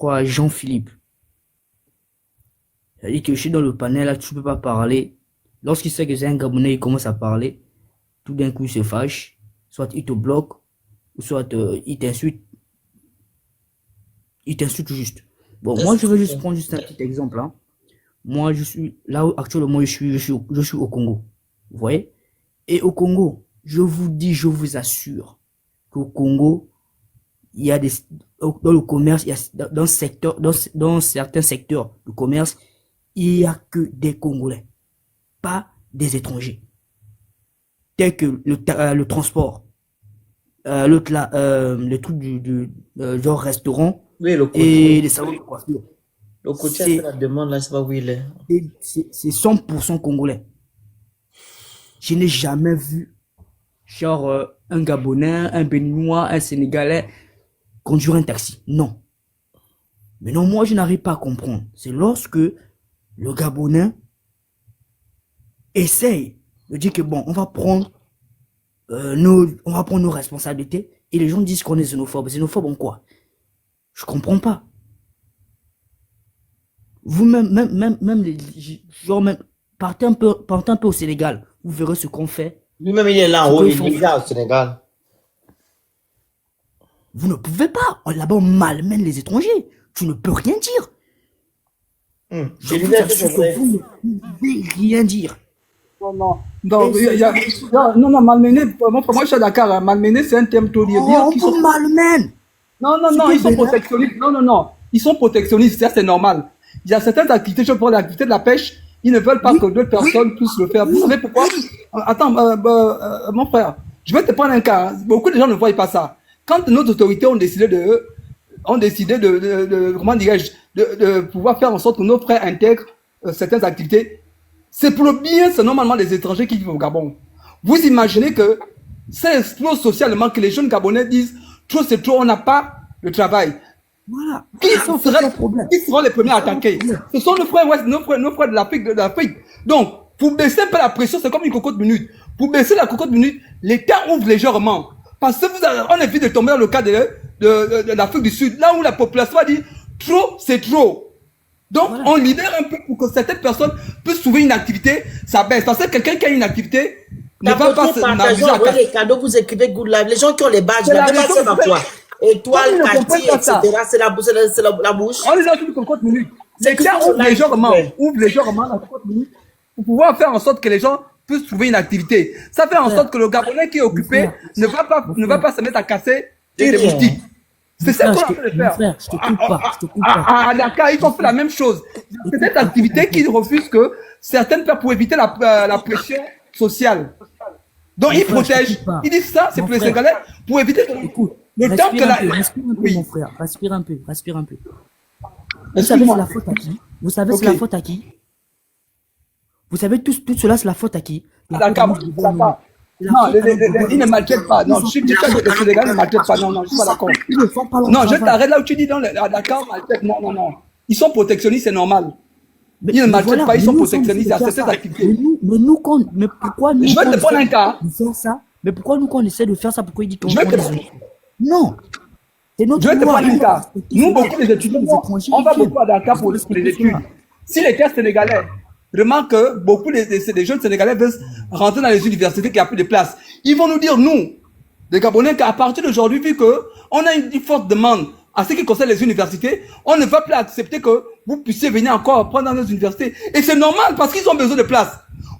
crois, Jean-Philippe. C'est-à-dire que je suis dans le panel, là, tu peux pas parler. Lorsqu'il sait que c'est un Gabonais, il commence à parler. Tout d'un coup, il se fâche. Soit il te bloque, ou soit il t'insulte juste. Bon, moi, Est-ce je vais juste que- prendre juste un petit exemple, hein. Moi, je suis là où actuellement je suis au Congo. Vous voyez? Et au Congo, je vous dis, je vous assure qu'au Congo, il y a des, dans le commerce, il y a, dans, secteur, dans certains secteurs de commerce, il y a que des Congolais, pas des étrangers. Tels que le transport, l'autre là, les trucs genre restaurant Oui, le et côté. les salons de coiffure. Le côté a fait C'est, la demande, là, je sais pas où il est. c'est 100% congolais. Je n'ai jamais vu, genre, un Gabonais, un Béninois, un Sénégalais conduire un taxi. Non. Mais non, moi, je n'arrive pas à comprendre. C'est lorsque le Gabonais essaye de dire que bon, on va prendre nos responsabilités et les gens disent qu'on est xénophobe. Xénophobe en quoi? Je comprends pas. Vous même genre même, partez un peu au Sénégal. Vous verrez ce qu'on fait, Lui-même, il est là ce en haut, qu'ils il font. est là au Sénégal. Vous ne pouvez pas. Là-bas, on malmène les étrangers. Tu ne peux rien dire. Je Je vous disais que c'est assure que vrai. vous ne pouvez rien dire. Non, non. Non, Et c'est non, non, non, malmené, moi je suis d'accord, hein, malmené, c'est un terme trop lié. Dire oh, on qu'ils sont. vous malmène. Non, non, Ce non, qui est ils sont bénin. protectionnistes. Non, non, non. Ils sont protectionnistes, ça c'est normal. Il y a certaines activités, je prends l'activité de la pêche, ils ne veulent pas Oui, que d'autres personnes puissent le faire. Vous savez pourquoi? Attends, mon frère, je vais te prendre un cas, hein. Beaucoup de gens ne voient pas ça. Quand nos autorités ont décidé comment dirais-je, de pouvoir faire en sorte que nos frères intègrent certaines activités, c'est pour le bien, c'est normalement les étrangers qui vivent au Gabon. Vous imaginez que ça explose socialement, que les jeunes Gabonais disent trop c'est trop, on n'a pas le travail. voilà. Qui C'est ça en fait sera, le problème. qui seront les C'est premiers à ça le attaquer? problème. Ce sont nos frères de l'Afrique. Donc, pour baisser un peu la pression, c'est comme une cocotte minute. Pour baisser la cocotte minute, l'État ouvre légèrement. Parce que on évite de tomber dans le cas de l'Afrique du Sud, là où la population a dit trop, c'est trop. Donc, Voilà. on libère un peu pour que certaines personnes puissent trouver une activité, ça baisse. Parce que quelqu'un qui a une activité ne va pas Tapoter, s'amuser partageons, à envoyez casser. les cadeaux, vous écrivez Good Life. Les gens qui ont les badges, C'est là, la même pas raison c'est pour d'emploi. laquelle, comme Étoile, ils ne comprennent Cathy, pas ça, etc. C'est la bouche. on est dans une cocotte minute. S'écrivez L'État le live, s'il vous plaît. ouvre légèrement la cocotte minute pour pouvoir faire en sorte que les gens puissent trouver une activité. Ça fait en Frère, sorte que le Gabonais qui est mon occupé frère, mon ne va frère, pas se mettre à casser Dis des rien. moustiques. mon C'est ça frère, qu'on est en train de mon faire. frère, je te coupe pas, je te coupe pas. À Dakar, ils ont fait la même chose. C'est Écoute, cette écoute, activité écoute. qu'ils refusent que certaines faire pour éviter la pression sociale. Donc Mon ils frère, je te protègent. coupe pas. Ils disent ça, c'est Mon pour les frère, Sénégalais, pour éviter que écoute, le temps que la... respire un peu, mon Oui, frère, respire un peu, respire un peu. Vous savez, c'est excuse-moi. la faute à qui? Vous savez, c'est Ok. la faute à qui? Vous savez, tout cela, c'est la faute à qui? La faute à D'accord, notre gouvernement. d'accord. C'est la Non, faute à notre ils ne gouvernement. maltraitent pas. Non, Ils je ont suis fait dit la que faute les à Sénégalais ne notre maltraitent pas. Non, non, je suis pas gouvernement. d'accord. Ils ne font pas leur Non, je travail. t'arrête là où tu dis, dans à Dakar, maltraite. Non, non, non. Ils sont protectionnistes, c'est normal. Ils ne Mais maltraitent voilà, pas, ils mais sont nous sommes obligés protectionnistes de à faire certaines ça. activités. Mais pourquoi nous, Je vais quand on te prendre essaie un cas. de faire ça, mais pourquoi nous, quand on essaie de faire ça, pourquoi il dit Je vais qu'on te, est xénophobe? Non, c'est je notre vais te loi. prendre un Il faut cas. respecter Nous, cela. beaucoup les Ce sont étudiants, les étrangers on qui va viennent. beaucoup à Dakar Il faut pour les respecter études. cela. Si les cas sénégalais, vraiment que beaucoup des jeunes sénégalais veulent rentrer dans les universités, qu'il n'y a plus de place, ils vont nous dire, nous, les Gabonais, qu'à partir d'aujourd'hui, vu qu'on a une forte demande à ce qui concerne les universités, on ne va plus accepter que vous puissiez venir encore apprendre dans nos universités. Et c'est normal parce qu'ils ont besoin de place.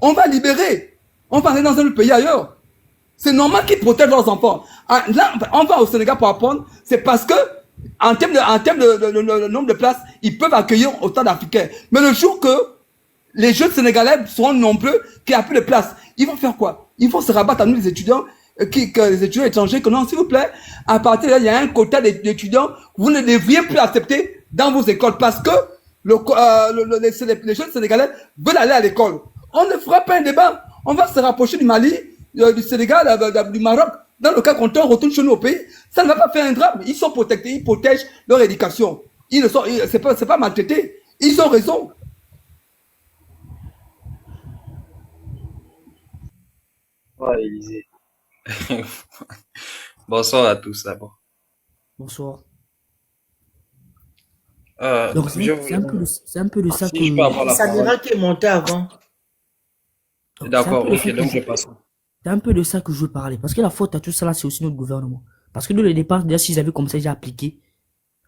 On va libérer. On va aller dans un autre pays ailleurs. C'est normal qu'ils protègent leurs enfants. Ah, là, on va au Sénégal pour apprendre, c'est parce que, en termes de nombre de places, ils peuvent accueillir autant d'Africains. Mais le jour que les jeunes Sénégalais seront nombreux, qu'il n'y a plus de place, ils vont faire quoi? Ils vont se rabattre à nous, les étudiants, les étudiants étrangers, que non, s'il vous plaît, à partir de là, il y a un quota d'étudiants que vous ne devriez plus accepter dans vos écoles parce que les jeunes Sénégalais veulent aller à l'école. On ne fera pas un débat. On va se rapprocher du Mali, du Sénégal, du Maroc. Dans le cas quand on retourne chez nous au pays, ça ne va pas faire un drame. Ils sont protectés, ils protègent leur éducation. C'est pas maltraité. Ils ont raison. Ouais, Élysée. Bonsoir à tous d'abord. Bonsoir. Donc Je c'est un peu de ça que si je peux avoir la Ça parole. dira qui est monté avant. c'est un D'accord, peu de ok, ça que donc je, je passe. c'est un peu de ça que je veux parler. Parce que la faute à tout ça là, c'est aussi notre gouvernement. Parce que dès le départ, déjà s'ils avaient commencé déjà à appliquer,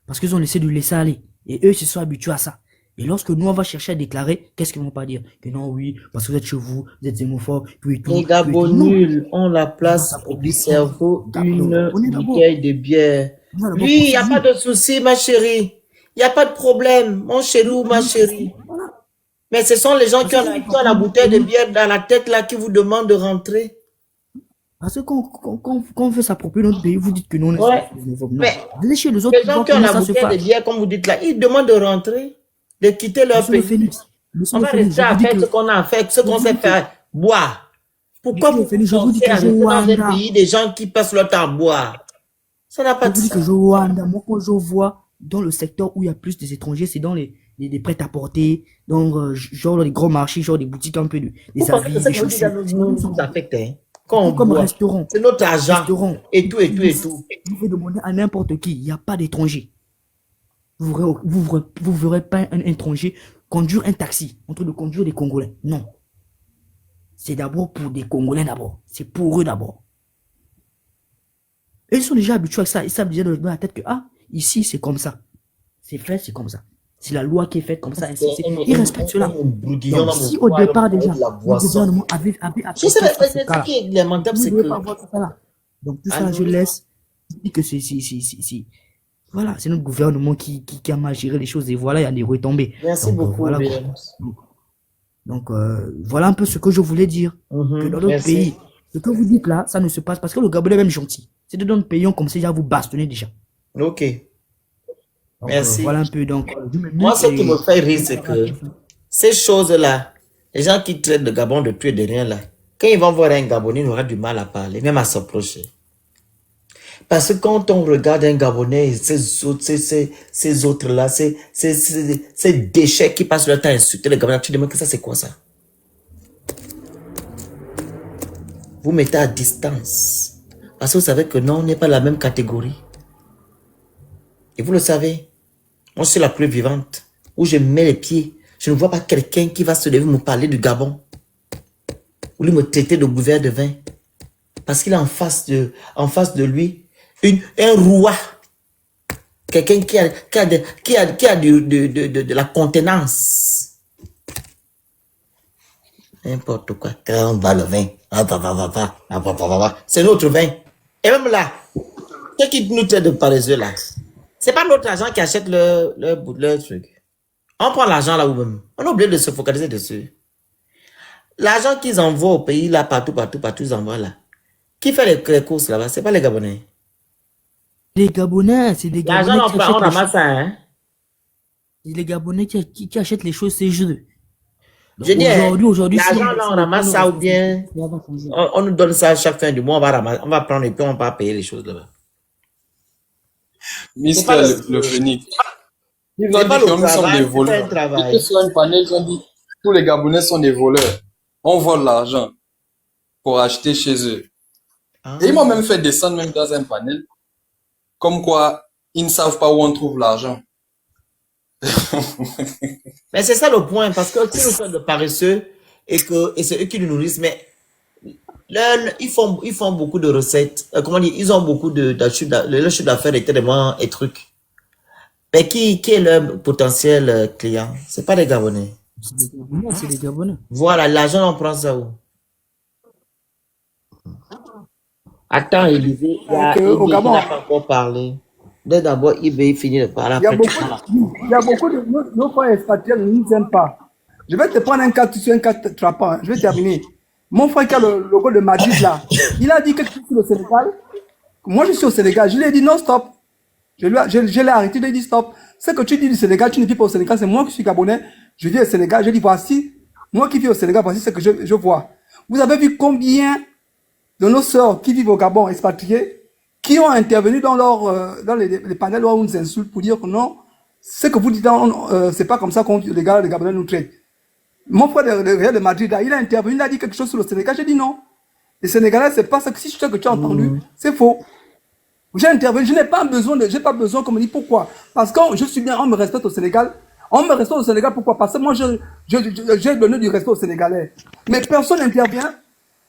parce qu'ils ont laissé de laisser aller. Et eux, ils se sont habitués à ça. Et lorsque nous, on va chercher à déclarer, qu'est-ce qu'ils vont pas dire? Que non, oui, parce que vous êtes chez vous êtes xénophobe, puis et tout, Les puis et tout. Non, Gabonuls ont la ils vont place du s'approprier. cerveau une On est d'abord, bouteille de bière. on a d'abord Lui, il n'y a pas précisé. de souci, ma chérie. Il n'y a pas de problème, mon chéri ou ma chérie. Voilà. Mais ce sont les gens Parce qui que ont qui ont la bouteille de bière dans la tête là qui vous demandent de rentrer. quand on veut s'approprier notre pays, vous dites que nous, on est Ouais. xénophobe. Non. Mais Allez chez les autres les pour gens voir qui ont comment la ça se bouteille de passe. bière, comme vous dites là, ils demandent de rentrer, de quitter leur Monsieur le pays. Phénix, monsieur On le va Phénix, rester je vous à dis faire que, ce qu'on a à faire, ce je qu'on vous sait dis que, faire, boire. Pourquoi monsieur le vous Phénix, je vous dis pensez que à je rester dans un Rwanda, pays des gens qui passent leur temps à boire? Ça n'a pas je de vous dis que sens. je Rwanda, moi quand je vois dans le secteur où il y a plus des étrangers, c'est dans les prêt-à-porter, dans genre dans les grands marchés, genre des boutiques un peu Vous des pensez que habits, ce des que vous dites là chaussures. C'est comme ça. nous affecte, hein? C'est Quand on tout comme boit, restaurant. c'est notre argent Restaurant. et tout et tout et tout. Vous pouvez demander à n'importe qui, il n'y a pas d'étranger. Vous verrez pas un étranger conduire un taxi en train de conduire des Congolais. Non. C'est d'abord pour des Congolais d'abord. C'est pour eux d'abord. Et ils sont déjà habitués à ça. Ils savent déjà dans la tête que, ah, ici, c'est comme ça. C'est fait, c'est comme ça. C'est la loi qui est faite comme ça, ainsi de suite. Ils respectent cela. Donc, si au départ déjà, le gouvernement avait Je sais, appliqué ça, ce ce cas-là, qui est lamentable, vous ne c'est devez que pas voir tout ça là. Donc, tout ça, allô, je laisse. Je dis que voilà, c'est notre gouvernement qui a mal géré les choses et voilà, il y a des retombées. merci Donc, beaucoup, voilà quoi. Williams. Donc, voilà un peu ce que je voulais dire. Que dans notre pays, Merci. ce que vous dites là, ça ne se passe parce que le Gabon est même gentil. C'est dans notre pays, on commence déjà à vous bastonner déjà. Ok, Donc, merci. voilà un peu. Donc, je me Moi, mute ce qui me et fait rire, c'est que ces choses-là, les gens qui traitent le Gabon de tout et de rien là, quand ils vont voir un Gabonais, ils auront du mal à parler, même à s'approcher. Parce que quand on regarde un Gabonais, ces autres-là, ces déchets qui passent leur temps à insulter les Gabonais, tu te demandes que ça c'est quoi ça? Vous mettez à distance. Parce que vous savez que non, on n'est pas la même catégorie. Et vous le savez, moi je suis la plus vivante. Où je mets les pieds, je ne vois pas quelqu'un qui va se lever me parler du Gabon. Ou lui me traiter de gouverne de vin. Parce qu'il a en face de lui un roi. Quelqu'un qui a de la contenance. N'importe quoi. Quand on va le vin. C'est notre vin. Et même là, ceux qui nous traitent de paresseux là, c'est pas notre argent qui achète leur truc. On prend l'argent là où même. On a oublié de se focaliser dessus. L'argent qu'ils envoient au pays là, partout, ils envoient là. Qui fait les courses là-bas? C'est pas les Gabonais. les Gabonais, c'est des Gabonais L'argent, qui on achètent les ramasse choses. ça, hein. C'est les Gabonais qui achètent les choses, c'est eux. Donc, Je dis, hein, aujourd'hui, si l'argent là, on ramasse ça ou bien on nous donne ça à chaque fin du mois, on va prendre et puis on va payer les choses là-bas. Mister le Phénix. Ils ont C'est dit pas que le nous sommes travail, des c'est pas un voleurs. Ils travail. étaient sur un panel, ils ont dit tous les Gabonais sont des voleurs. On vole l'argent pour acheter chez eux. Ah. Et ils m'ont même fait descendre même dans un panel, comme quoi ils ne savent pas où on trouve l'argent. Mais c'est ça le point, parce que si nous sommes de paresseux et c'est eux qui nous nourrissent, mais ils font beaucoup de recettes. Comment dire, ils ont beaucoup leur chiffre d'affaires est tellement et trucs. Mais qui est leur potentiel client? C'est pas les Gabonais. C'est les Gabonais. Voilà, l'argent, on prend ça où? Attends, Élisée, il y a Que au Ibé qui Gabon, n'a pas encore parlé. Dès d'abord, Ibé finit de parler. il y a Après, tu beaucoup, parles. il y a beaucoup de nos frères expatriés ne nous aiment pas. Je vais te prendre un cas, tu suis un cas frappant. Je vais terminer. Mon frère qui a le logo de Madrid là, il a dit quelque chose sur le Sénégal. Moi, je suis au Sénégal. Je lui ai dit non, stop. Je l'ai arrêté, je lui ai dit stop. Ce que tu dis du Sénégal, tu ne vis pas au Sénégal, c'est moi qui suis Gabonais. Je vis au Sénégal. Je dis voici, moi qui vis au Sénégal, voici ce que je vois. Vous avez vu combien de nos sœurs qui vivent au Gabon expatriées, qui ont intervenu dans les panels où on nous insulte pour dire que non, ce que vous dites, c'est pas comme ça qu'on les Gabonais nous traitent. Mon frère de Madrid, là, il a intervenu, il a dit quelque chose sur le Sénégal. J'ai dit non. Les Sénégalais, c'est pas ça que si ce que tu as entendu, c'est faux. J'ai intervenu, je n'ai pas besoin j'ai pas besoin, comme on dit, pourquoi? Parce que je suis bien, on me respecte au Sénégal. On me respecte au Sénégal, pourquoi? Parce que moi, j'ai donné du respect aux Sénégalais. Mais personne n'intervient.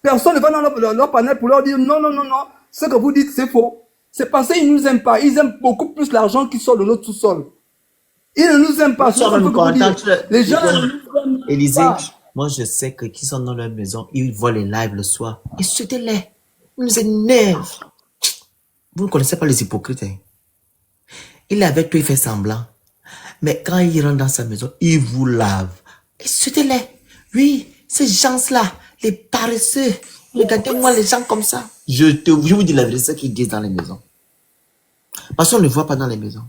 Personne ne va dans leur panel pour leur dire non, non, non, non, ce que vous dites, c'est faux. C'est parce qu'ils ne nous aiment pas. Ils aiment beaucoup plus l'argent qui sort de notre sous-sol. Ils ne nous aiment pas. Les gens ne nous aiment Élysée, pas. moi je sais que qui sont dans leur maison, ils voient les lives le soir. Et souhaitez-les. Ils nous énervent. Vous ne connaissez pas les hypocrites. Hein? Il est avec toi, il fait semblant. Mais quand il rentre dans sa maison, il vous lave. Et souhaitez-les. Oui, ces gens-là, les paresseux. Regardez-moi les gens comme ça. Je vous dis la vérité, ce qu'ils disent dans les maisons. Parce qu'on ne les voit pas dans les maisons.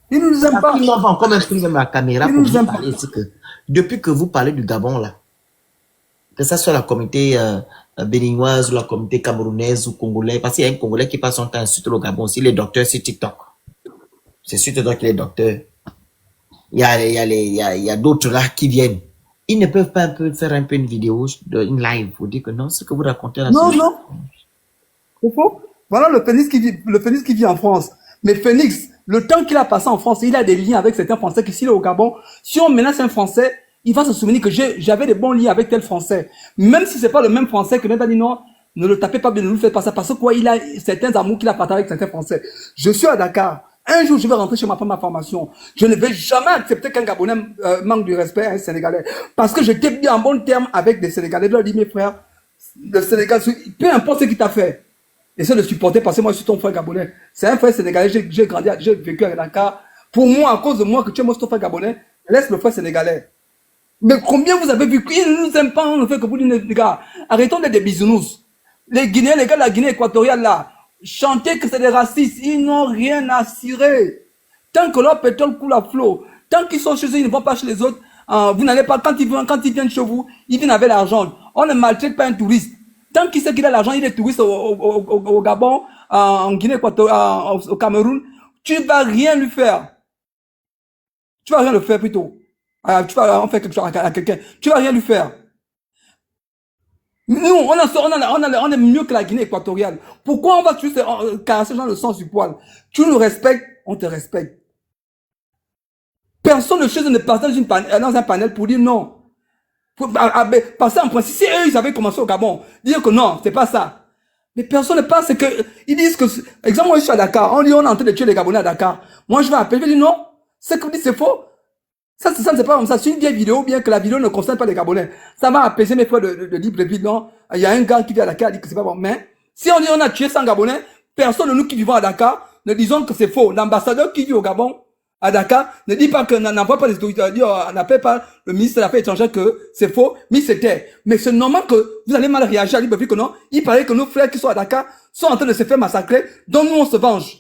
Ils ne nous aiment pas. Il m'envoie encore même pris ma caméra pour vous parler ici que depuis que vous parlez du Gabon là, que ça soit la communauté béninoise ou la communauté camerounaise ou congolaise, parce qu'il y a un Congolais qui passe son temps à insulter le Gabon aussi, les docteurs sur TikTok. C'est sûr que les docteurs, il y a d'autres là qui viennent. Ils ne peuvent pas faire un peu une vidéo, une live, pour dire que non, ce que vous racontez là. Non, non. C'est faux. Voilà le Phoenix qui vit en France. Mais Phoenix, le temps qu'il a passé en France, il a des liens avec certains Français qui, s'il est au Gabon, si on menace un Français, il va se souvenir que j'avais des bons liens avec tel Français. Même si c'est pas le même Français que même pas dit non, ne le tapez pas bien, ne le faites pas ça. Parce que quoi, il a certains amours qu'il a partagés avec certains Français. Je suis à Dakar. Un jour, je vais rentrer chez ma formation. Je ne vais jamais accepter qu'un Gabonais manque du respect à un Sénégalais. Parce que j'étais bien en bon terme avec des Sénégalais. Je leur dis, mes frères, le Sénégal, peu importe ce qu'il t'a fait, essaie de supporter parce que moi, je suis ton frère Gabonais. C'est un frère Sénégalais, j'ai grandi, j'ai vécu à Dakar. Pour moi, à cause de moi, que tu es mon frère Gabonais, laisse le frère Sénégalais. Mais combien vous avez vu qu'ils ne nous aiment pas, on ne fait que vous dire, les gars, arrêtons d'être des bisounours. Les Guinéens, les gars de la Guinée équatoriale, là, chanter que c'est des racistes, ils n'ont rien à cirer. Tant que leur pétrole coule à flot, tant qu'ils sont chez eux, ils ne vont pas chez les autres, vous n'allez pas, quand ils viennent chez vous, ils viennent avec l'argent. On ne maltraite pas un touriste. Tant qu'il sait qu'il a l'argent, il est touriste au Gabon, en Guinée équatoriale, au Cameroun, tu vas rien lui faire. Tu vas rien le faire plutôt. Tu vas en faire quelque chose à quelqu'un. Tu vas rien lui faire. Nous, on est mieux que la Guinée équatoriale. Pourquoi on va juste caresser les gens le sens du poil? Tu nous respectes, on te respecte. Personne de chez eux ne passe dans un panel pour dire non. Passer en principe, si eux, ils avaient commencé au Gabon, dire que non, c'est pas ça. Mais personne ne passe, c'est que, ils disent que, exemple, moi, je suis à Dakar, on dit, on est en train de tuer les Gabonais à Dakar. Moi, je vais appeler, je vais dire non, ce que vous dites, c'est faux. Ça, c'est pas comme ça. C'est une vieille vidéo, bien que la vidéo ne concerne pas les Gabonais. Ça m'a apaisé mes frères de libre vie. Non, il y a un gars qui vient à Dakar, il dit que c'est pas bon. Mais, si on dit on a tué 100 Gabonais, personne de nous qui vivons à Dakar ne disons que c'est faux. L'ambassadeur qui vit au Gabon, à Dakar, ne dit pas que, n'envoie pas les autorités, n'appelle pas le ministre de l'Affaires étrangères que c'est faux, mais c'était. Mais c'est normal que vous allez mal réagir à libre vie que non. Il paraît que nos frères qui sont à Dakar sont en train de se faire massacrer, donc nous on se venge.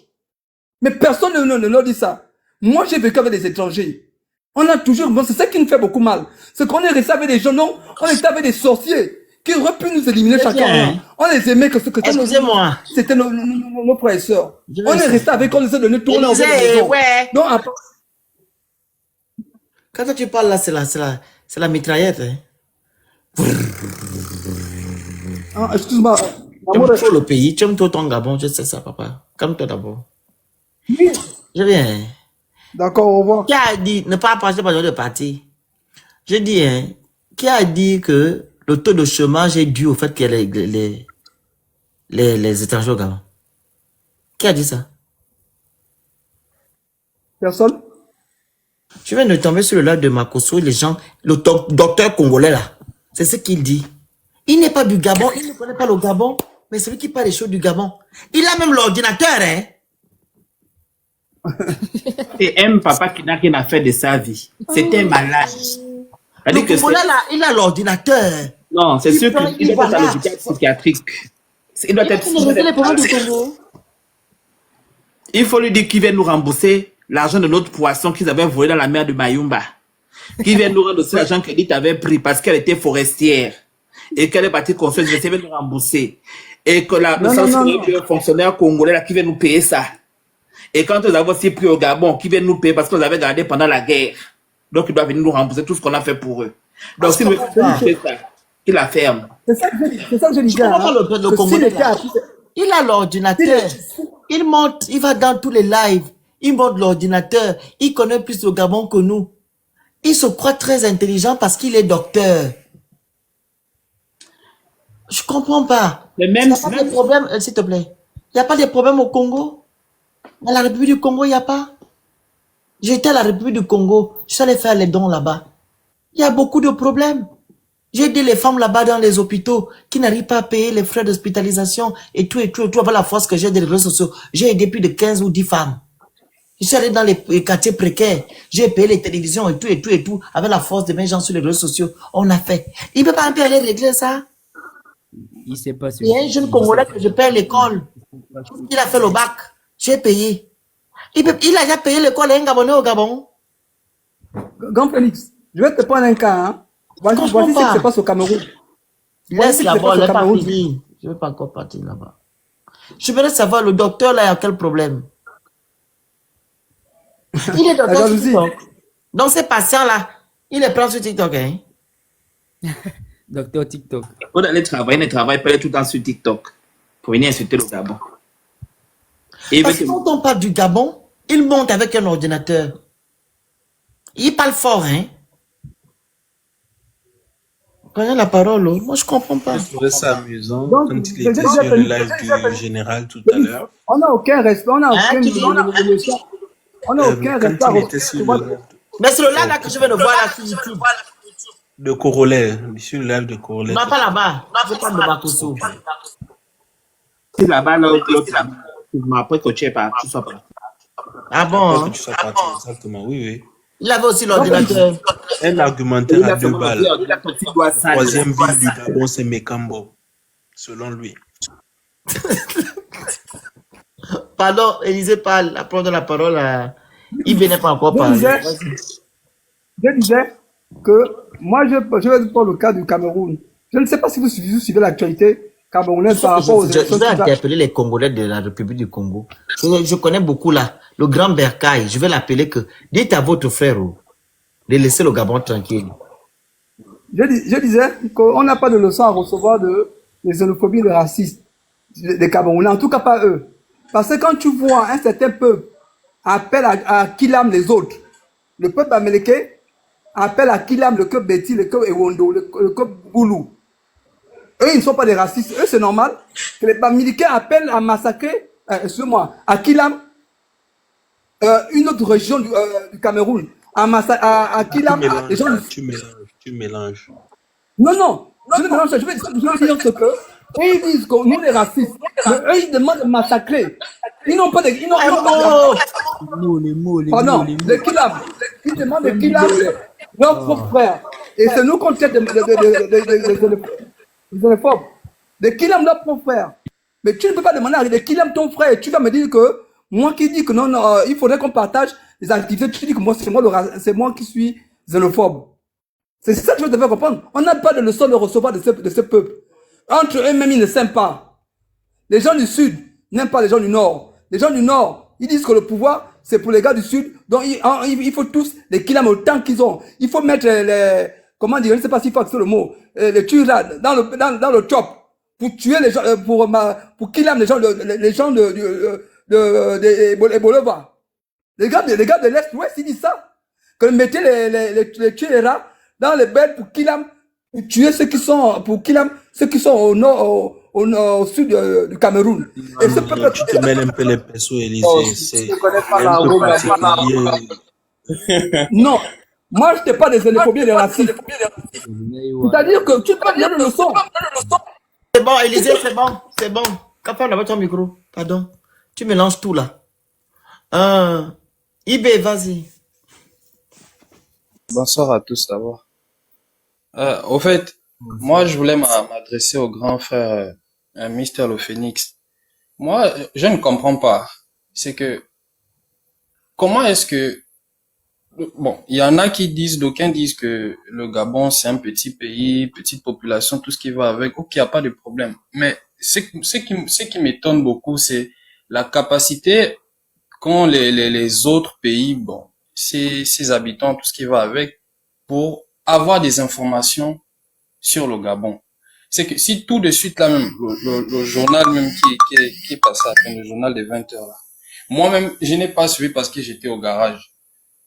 Mais personne ne leur dit ça. Moi, j'ai vécu avec des étrangers. On a toujours, bon, c'est ça qui nous fait beaucoup mal. C'est qu'on est resté avec des gens, non, on était avec des sorciers qui auraient pu nous éliminer chacun. On les aimait que excusez-moi. C'était nos frères et sœurs. On est resté avec, on les a donné tourner en fait. Ouais. Non, après. Quand tu parles là, c'est la mitraillette. Hein. Ah, excuse-moi. Tu aimes trop le pays, tu aimes trop ton Gabon, je sais ça, papa. Calme-toi d'abord. Oui. Je viens. D'accord, au revoir. Qui a dit, ne pas passer par de partir? Je dis, hein, qui a dit que le taux de chômage est dû au fait qu'il y a les étrangers au Gabon? Qui a dit ça? Personne? Je viens de tomber sur le live de Makosso, les gens, le docteur congolais là. C'est ce qu'il dit. Il n'est pas du Gabon, il ne connaît pas le Gabon, mais celui qui parle des choses du Gabon. Il a même l'ordinateur, hein. C'est un papa qui n'a rien à faire de sa vie. C'est un malade. Le Congolais là, il a l'ordinateur. Non, c'est sûr qu'il doit être à l'hôpital psychiatrique. Il doit être... Il faut lui dire qu'il vient nous rembourser l'argent de notre poisson qu'ils avaient volé dans la mer de Mayumba. Qu'il vient nous rendre aussi l'argent qu'Edith avait pris parce qu'elle était forestière. Et qu'elle est partie construire, je vais nous rembourser. Et que le fonctionnaire congolais là qui vient nous payer ça. Et quand nous avons aussi pris au Gabon, qui viennent nous payer parce qu'on les avait gardés pendant la guerre. Donc, ils doivent venir nous rembourser tout ce qu'on a fait pour eux. Donc, s'il veut faire ça, qu'il la ferme. C'est ça que je disais. Il a l'ordinateur. Il monte, il va dans tous les lives. Il monte l'ordinateur. Il connaît plus le Gabon que nous. Il se croit très intelligent parce qu'il est docteur. Je comprends pas. Mais Il même, n'y a pas de problème, s'il te plaît. Il n'y a pas de problème au Congo. Dans la République du Congo, il n'y a pas. J'étais à la République du Congo. Je suis allé faire les dons là-bas. Il y a beaucoup de problèmes. J'ai aidé les femmes là-bas dans les hôpitaux qui n'arrivent pas à payer les frais d'hospitalisation et tout. Avec la force que j'ai des réseaux sociaux. J'ai aidé plus de 15 ou 10 femmes. Je suis allé dans les quartiers précaires. J'ai payé les télévisions et tout. Avec la force de mes gens sur les réseaux sociaux. On a fait. Il ne peut pas un peu aller régler ça. Il sait pas ce Il y a un jeune Congolais que je paye l'école. Il a fait le bac. J'ai payé. Il a déjà payé l'école à un Gabonais au Gabon. Grand Félix, je vais te prendre un cas. Hein. Voici ce qui se passe au Cameroun. Laisse là-bas, elle n'est pas finie. Je ne veux pas encore partir là-bas. Je voudrais savoir, le docteur là, il a quel problème? Il est docteur sur TikTok. Donc ces patients-là, il est prend sur TikTok. Hein? Docteur TikTok. Pour aller travailler, ne travaille pas tout le temps sur TikTok. Pour venir insulter le Gabon. Et Parce que quand on parle du Gabon, il monte avec un ordinateur. Il parle fort, hein? Prenez la parole, moi je comprends pas. Je trouvais ça amusant Donc, quand il était sur le live du général tout à l'heure. On n'a aucun respect, on n'a aucun on n'a aucun respect. Quand il était sur le Mais c'est le live là que je vais le voir là sur YouTube. de Corolet, sur le live de Corolet. Non, pas là-bas. Je parle de Bakosso. c'est là-bas, l'autre là. Après que tu es parti, tu sois parti. Ah bon? Après Hein? que tu sois parti, exactement, oui, oui. Il avait aussi l'ordinateur. Un argumentaire à 2 balles. La petite doigt sale. Troisième ville du Gabon, c'est Mekambo, selon lui. Pardon, Élisée parle, prendre la parole à... Il venait pas encore Je parler. disais que moi, je vais prendre le cas du Cameroun. Je ne sais pas si vous suivez l'actualité camerounaise par rapport aux élections. Je vais interpeller les Congolais de la République du Congo. Je connais beaucoup là. Le grand Bercail, je vais l'appeler que... Dites à votre frère de laisser le Gabon tranquille. Je disais qu'on n'a pas de leçon à recevoir de xénophobie et de racisme des Camerounais, en tout cas pas eux. Parce que quand tu vois un certain peuple appelle à Kilam les autres, le peuple américain appelle à Kilam le peuple Beti, le peuple Ewondo, le peuple Boulou. Eux, ils ne sont pas des racistes. Eux, c'est normal que les Américains appellent à massacrer, excusez-moi, à Kilam, une autre région du Cameroun. À Kilam, les gens... Tu mélanges. Non, je ne mélange pas. Je vais dire ce que... Eux, ils disent qu'on est des racistes. Mais eux, ils demandent de massacrer. Ils n'ont pas de... Ils n'ont pas de... Pardon, les Kilam. Ils demandent de Kilam leurs propres frères. Et c'est nous qu'on traite des xénophobes. De Kilam leurs propres frères. Mais tu ne peux pas demander à de Kilam ton frère. Tu vas me dire que moi qui dis que non, il faudrait qu'on partage les activités. Tu dis que moi, c'est moi qui suis xénophobe. C'est ça que je veux te faire comprendre. On n'a pas de leçon de recevoir de ce peuple. Entre eux-mêmes, ils ne s'aiment pas. Les gens du Sud n'aiment pas les gens du Nord. Les gens du Nord, ils disent que le pouvoir, c'est pour les gars du Sud. Donc, il faut tous les kilomètres autant qu'ils ont. Il faut mettre les... Comment dire? Je ne sais pas s'il faut accéder le mot. Les tueurs dans le chop. Pour tuer les gens, pour kilomètres les gens de Bolova. Les gars de l'Est-Ouest, ils disent ça. Que mettez les tueurs dans les bêtes pour Kilam, pour tuer ceux qui sont, au nord, au sud du Cameroun. Et ce peuple, Tu te mêles un peu les persos, Élysée. C'est je connais pas un peu la particulier. Non, moi je ne pas des xénophobies et des racistes. C'est-à-dire que tu peux dire le leçon. C'est bon, Élisée, c'est bon. Capable d'avoir ton micro, pardon. Tu mélanges tout là. Ibé, vas-y. Bonsoir à tous d'abord. Au fait, moi je voulais m'adresser au grand frère Mister Le Phoenix. Moi, je ne comprends pas. C'est que comment est-ce que bon, il y en a qui disent, d'aucuns disent que le Gabon c'est un petit pays, petite population, tout ce qui va avec. Ok, il n'y a pas de problème. Mais ce qui m'étonne beaucoup, c'est la capacité qu'ont les autres pays, bon, ses habitants, tout ce qui va avec, pour avoir des informations sur le Gabon. c'est que si tout de suite là même, le journal même qui est passé à peine, le journal de 20 heures là, moi-même, je n'ai pas suivi parce que j'étais au garage.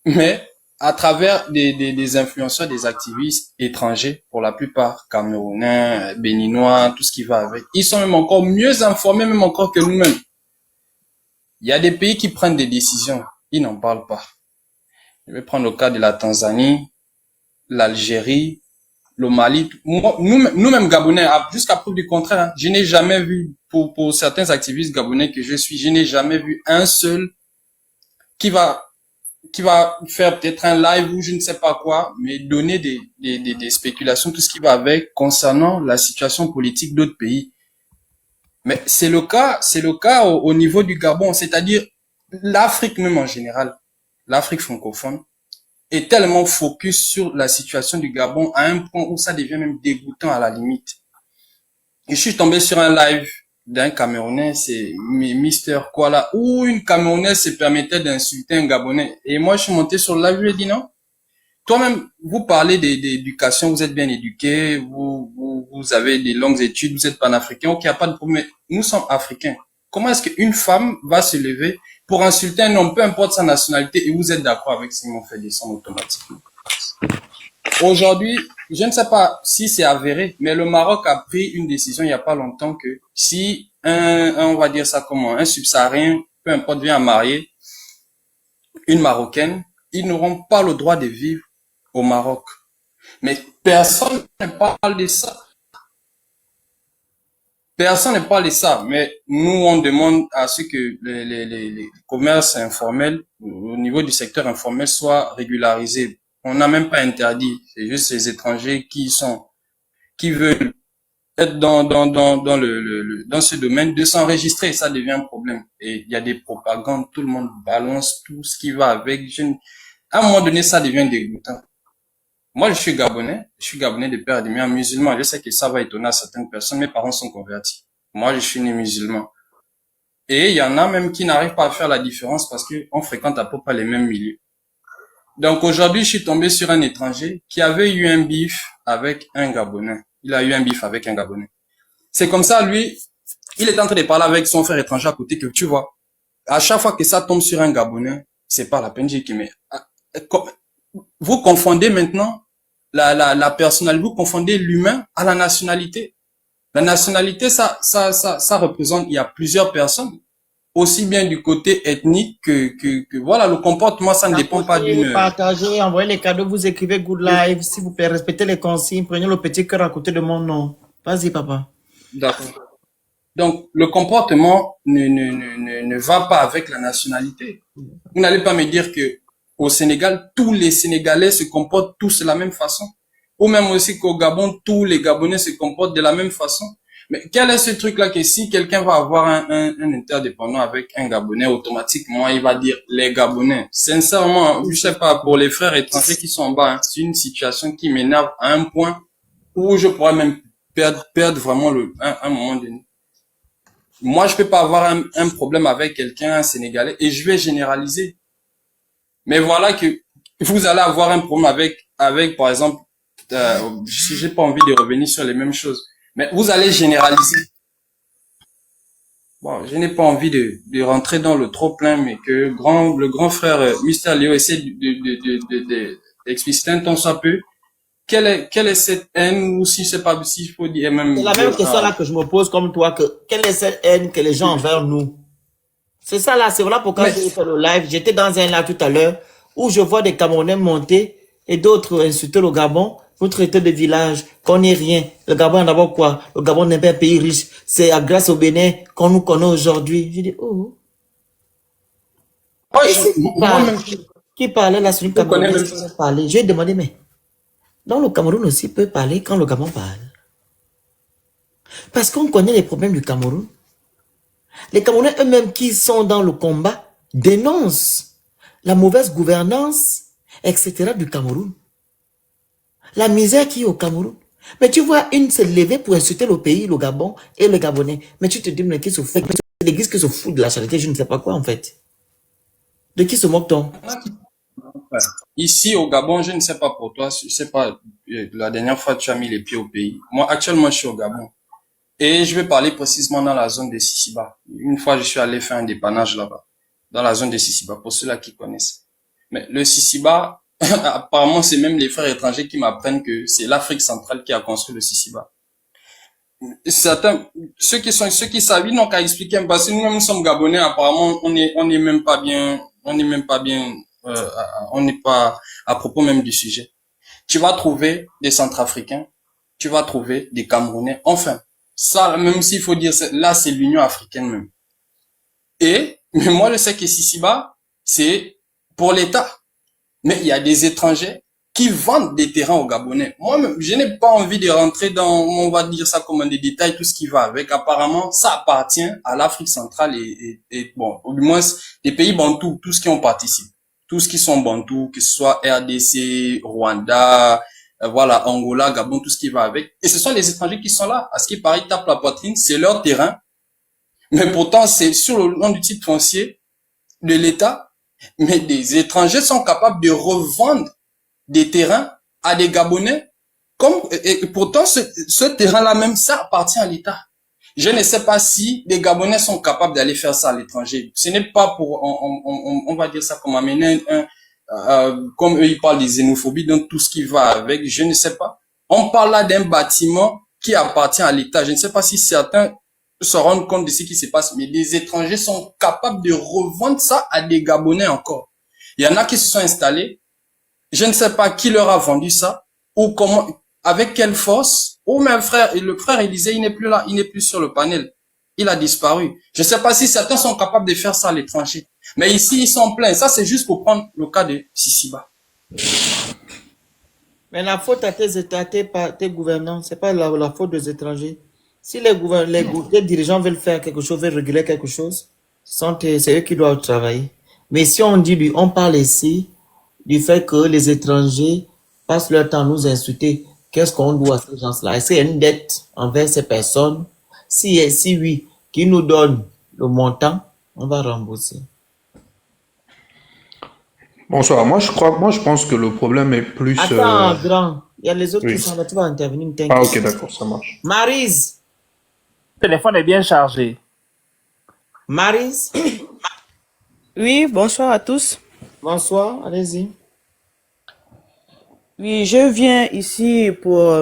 Mais à travers des influenceurs, des activistes étrangers, pour la plupart, camerounais, béninois, tout ce qui va avec, ils sont même encore mieux informés, même encore que nous-mêmes. Il y a des pays qui prennent des décisions, ils n'en parlent pas. Je vais prendre le cas de la Tanzanie, l'Algérie, le Mali. Nous-mêmes Gabonais, jusqu'à preuve du contraire, hein, je n'ai jamais vu, pour certains activistes gabonais que je suis, je n'ai jamais vu un seul qui va faire peut-être un live ou je ne sais pas quoi, mais donner des spéculations, tout ce qui va avec concernant la situation politique d'autres pays. Mais c'est le cas au niveau du Gabon, c'est-à-dire l'Afrique même en général, l'Afrique francophone est tellement focus sur la situation du Gabon à un point où ça devient même dégoûtant à la limite. Et je suis tombé sur un live d'un Camerounais, c'est Mister quoi là, où une Camerounaise se permettait d'insulter un Gabonais. Et moi, je suis monté sur le live, je lui ai dit non. Toi-même, vous parlez d'éducation, vous êtes bien éduqué, vous avez des longues études, vous êtes panafricain, ok, il n'y a pas de problème. Nous sommes africains. Comment est-ce qu'une femme va se lever pour insulter un homme, peu importe sa nationalité, et vous êtes d'accord avec ce qu'ils m'ont fait descendre automatiquement? Aujourd'hui, je ne sais pas si c'est avéré, mais le Maroc a pris une décision il n'y a pas longtemps que si on va dire ça comment, un subsaharien, peu importe, vient à marier une Marocaine, ils n'auront pas le droit de vivre au Maroc. Mais personne ne parle de ça. Personne ne parle de ça, mais nous, on demande à ce que les commerces informels, au niveau du secteur informel, soient régularisés. On n'a même pas interdit. C'est juste les étrangers qui veulent être dans ce domaine de s'enregistrer. Ça devient un problème. Et il y a des propagandes, tout le monde balance tout ce qui va avec. À un moment donné, ça devient dégoûtant. Moi, je suis Gabonais de père et de mère musulman. Je sais que ça va étonner à certaines personnes. Mes parents sont convertis. Moi, je suis né musulman. Et il y en a même qui n'arrivent pas à faire la différence parce qu'on fréquente à peu près les mêmes milieux. Donc aujourd'hui, je suis tombé sur un étranger qui avait eu un bif avec un Gabonais. Il a eu un bif avec un Gabonais. C'est comme ça, lui, il est en train de parler avec son frère étranger à côté que tu vois. À chaque fois que ça tombe sur un Gabonais, c'est pas la peine de dire que mais vous confondez maintenant la personnalité, vous confondez l'humain à la nationalité. La nationalité, ça représente, il y a plusieurs personnes, aussi bien du côté ethnique que voilà, le comportement, ça ne dépend pas d'une... Partagez, envoyez les cadeaux, vous écrivez good live, s'il vous plaît, respectez les consignes, prenez le petit cœur à côté de mon nom. Vas-y, papa. D'accord. Donc, le comportement ne va pas avec la nationalité. Vous n'allez pas me dire que au Sénégal, tous les Sénégalais se comportent tous de la même façon. Ou même aussi qu'au Gabon, tous les Gabonais se comportent de la même façon. Mais quel est ce truc-là que si quelqu'un va avoir un interdépendant avec un Gabonais, automatiquement, il va dire les Gabonais. Sincèrement, je sais pas, pour les frères étrangers qui sont en bas, hein, c'est une situation qui m'énerve à un point où je pourrais même perdre vraiment un moment donné. Moi, je peux pas avoir un problème avec quelqu'un, un Sénégalais, et je vais généraliser. Mais voilà que vous allez avoir un problème avec par exemple, si j'ai pas envie de revenir sur les mêmes choses, mais vous allez généraliser. Bon, je n'ai pas envie de rentrer dans le trop plein, mais que le grand frère Mister Léo essaie d'expliciter un tant soit peu. Quelle est cette haine, ou si c'est pas, si je peux dire même. C'est la même question là que je me pose comme toi, quelle est cette haine que les gens envers nous? C'est ça là, c'est voilà pourquoi j'ai fait le live. J'étais dans un live tout à l'heure où je vois des Camerounais monter et d'autres insulter le Gabon, nous traiter de village, qu'on n'est rien. Le Gabon est d'abord quoi? Le Gabon n'est pas un pays riche. C'est grâce au Bénin qu'on nous connaît aujourd'hui. Je dis, oh. Qui parlait là sur une Camerounais qui parlait? J'ai demandé, mais dans le Cameroun aussi peut parler quand le Gabon parle. Parce qu'on connaît les problèmes du Cameroun. Les Camerounais eux-mêmes qui sont dans le combat dénoncent la mauvaise gouvernance, etc. du Cameroun. La misère qui est au Cameroun. Mais tu vois une se lever pour insulter le pays, le Gabon et le Gabonais. Mais tu te dis, mais qui se fout? C'est l'église qui se fout de la charité, je ne sais pas quoi en fait. De qui se moque-t-on? Ici au Gabon, je ne sais pas pour toi, je sais pas la dernière fois tu as mis les pieds au pays. Moi, actuellement, je suis au Gabon. Et je vais parler précisément dans la zone de Sisiba. Une fois, je suis allé faire un dépannage là-bas, dans la zone de Sisiba, pour ceux-là qui connaissent. Mais le Sisiba, apparemment, c'est même les frères étrangers qui m'apprennent que c'est l'Afrique centrale qui a construit le Sisiba. Certains, ceux qui savent, ils n'ont qu'à expliquer, parce que nous-mêmes, nous sommes Gabonais, apparemment, on n'est même pas bien, on n'est pas à propos même du sujet. Tu vas trouver des Centrafricains, tu vas trouver des Camerounais, enfin. Ça, même s'il faut dire, là, c'est l'Union africaine même. Mais moi, je sais que Sisiba, c'est pour l'État. Mais il y a des étrangers qui vendent des terrains aux Gabonais. Moi, je n'ai pas envie de rentrer dans, on va dire ça comme des détails, tout ce qui va avec. Apparemment, ça appartient à l'Afrique centrale et bon, au moins, les pays bantous, tous qui ont participé. Tous qui sont bantous, que ce soit RDC, Rwanda, voilà, Angola, Gabon, tout ce qui va avec. Et ce sont les étrangers qui sont là. À ce qui paraît, ils tapent la poitrine, c'est leur terrain. Mais pourtant, c'est sur le nom du titre foncier de l'État. Mais des étrangers sont capables de revendre des terrains à des Gabonais. Et pourtant, ce terrain-là même, ça appartient à l'État. Je ne sais pas si les Gabonais sont capables d'aller faire ça à l'étranger. Ce n'est pas pour, on va dire ça comme amener comme eux, ils parlent des xénophobies, donc tout ce qui va avec, je ne sais pas. On parle là d'un bâtiment qui appartient à l'État. Je ne sais pas si certains se rendent compte de ce qui se passe, mais des étrangers sont capables de revendre ça à des Gabonais encore. Il y en a qui se sont installés. Je ne sais pas qui leur a vendu ça, ou comment, avec quelle force. Oh, mais le frère Élisée, il n'est plus là, il n'est plus sur le panel. Il a disparu. Je ne sais pas si certains sont capables de faire ça à l'étranger. Mais ici, ils sont pleins. Ça, c'est juste pour prendre le cas de Sisiba. Mais la faute à tes gouvernants, c'est pas la faute des étrangers. Si les dirigeants veulent faire quelque chose, veulent réguler quelque chose, c'est eux qui doivent travailler. Mais si on parle ici du fait que les étrangers passent leur temps à nous insulter, qu'est-ce qu'on doit à ces gens-là? Est-ce qu'il y a une dette envers ces personnes? Si oui, qui nous donne le montant, on va rembourser. Bonsoir. Moi, je pense que le problème est plus. Attends, grand. Il y a les autres Oui. qui sont là. Tu vas intervenir. Ah, ok, d'accord, ça marche. Maryse. Le téléphone est bien chargé. Maryse. Oui, bonsoir à tous. Bonsoir. Allez-y. Oui, je viens ici pour